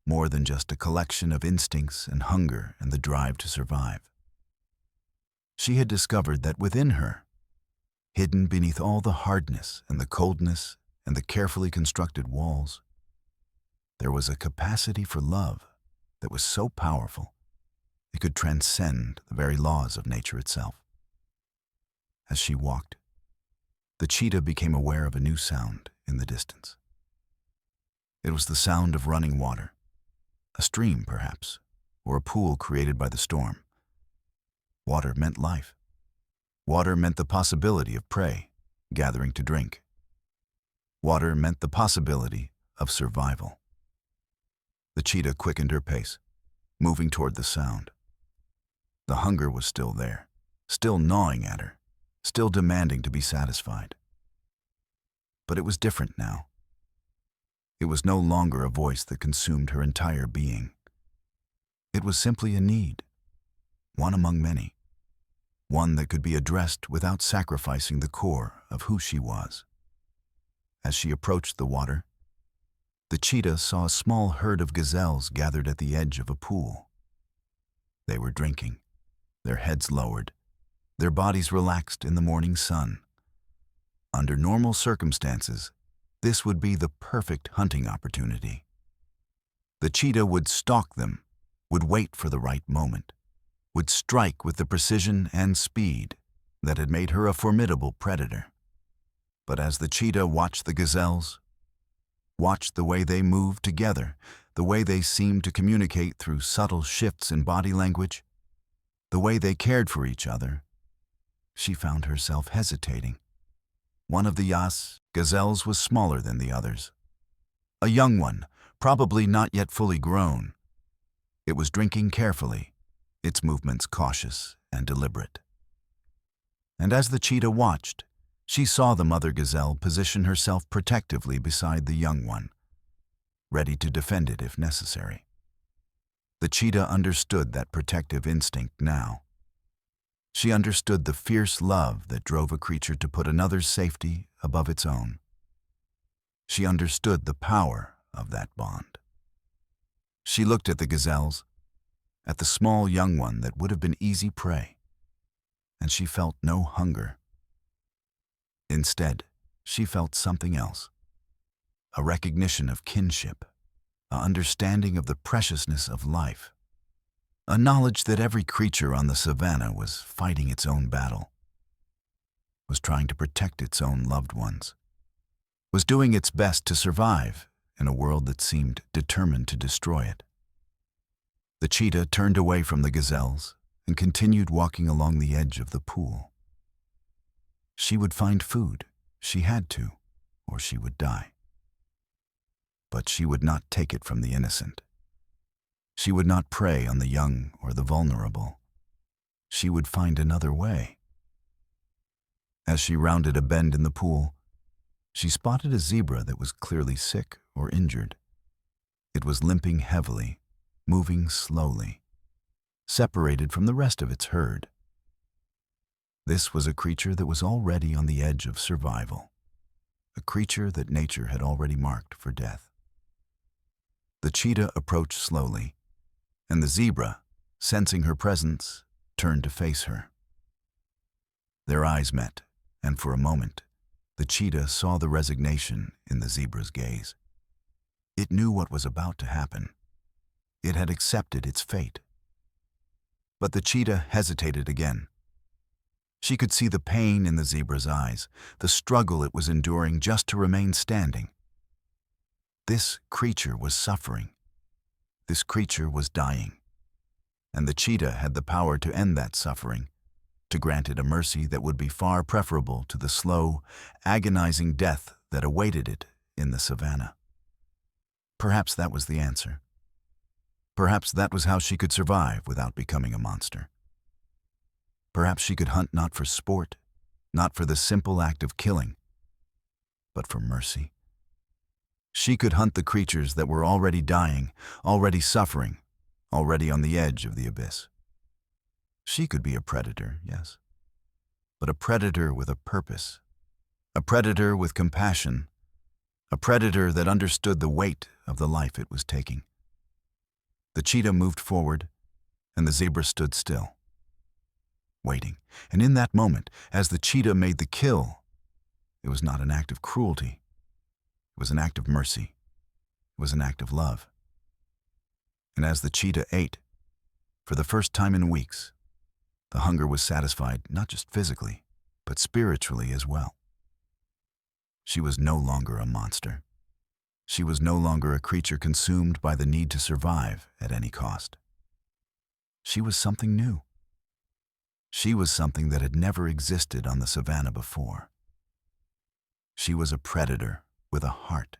[SPEAKER 1] more than just a collection of instincts and hunger and the drive to survive. She had discovered that within her, hidden beneath all the hardness and the coldness and the carefully constructed walls, there was a capacity for love that was so powerful it could transcend the very laws of nature itself. As she walked, the cheetah became aware of a new sound in the distance. It was the sound of running water, a stream perhaps, or a pool created by the storm. Water meant life. Water meant the possibility of prey gathering to drink. Water meant the possibility of survival. The cheetah quickened her pace, moving toward the sound. The hunger was still there, still gnawing at her, still demanding to be satisfied. But it was different now. It was no longer a voice that consumed her entire being. It was simply a need, one among many, one that could be addressed without sacrificing the core of who she was. As she approached the water, the cheetah saw a small herd of gazelles gathered at the edge of a pool. They were drinking, their heads lowered, their bodies relaxed in the morning sun. Under normal circumstances, this would be the perfect hunting opportunity. The cheetah would stalk them, would wait for the right moment, would strike with the precision and speed that had made her a formidable predator. But as the cheetah watched the gazelles, watched the way they moved together, the way they seemed to communicate through subtle shifts in body language, the way they cared for each other, she found herself hesitating. One of the gazelles was smaller than the others. A young one, probably not yet fully grown. It was drinking carefully, its movements cautious and deliberate. And as the cheetah watched, she saw the mother gazelle position herself protectively beside the young one, ready to defend it if necessary. The cheetah understood that protective instinct now. She understood the fierce love that drove a creature to put another's safety above its own. She understood the power of that bond. She looked at the gazelles, at the small young one that would have been easy prey, and she felt no hunger. Instead, she felt something else, a recognition of kinship, an understanding of the preciousness of life, a knowledge that every creature on the savanna was fighting its own battle, was trying to protect its own loved ones, was doing its best to survive in a world that seemed determined to destroy it. The cheetah turned away from the gazelles and continued walking along the edge of the pool. She would find food, she had to, or she would die. But she would not take it from the innocent. She would not prey on the young or the vulnerable. She would find another way. As she rounded a bend in the pool, she spotted a zebra that was clearly sick or injured. It was limping heavily, moving slowly, separated from the rest of its herd. This was a creature that was already on the edge of survival, a creature that nature had already marked for death. The cheetah approached slowly, and the zebra, sensing her presence, turned to face her. Their eyes met, and for a moment, the cheetah saw the resignation in the zebra's gaze. It knew what was about to happen. It had accepted its fate. But the cheetah hesitated again. She could see the pain in the zebra's eyes, the struggle it was enduring just to remain standing. This creature was suffering. This creature was dying. And the cheetah had the power to end that suffering, to grant it a mercy that would be far preferable to the slow, agonizing death that awaited it in the savanna. Perhaps that was the answer. Perhaps that was how she could survive without becoming a monster. Perhaps she could hunt not for sport, not for the simple act of killing, but for mercy. She could hunt the creatures that were already dying, already suffering, already on the edge of the abyss. She could be a predator, yes, but a predator with a purpose, a predator with compassion, a predator that understood the weight of the life it was taking. The cheetah moved forward, and the zebra stood still, waiting. And in that moment, as the cheetah made the kill, it was not an act of cruelty. It was an act of mercy. It was an act of love. And as the cheetah ate, for the first time in weeks, the hunger was satisfied not just physically, but spiritually as well. She was no longer a monster. She was no longer a creature consumed by the need to survive at any cost. She was something new. She was something that had never existed on the savannah before. She was a predator with a heart.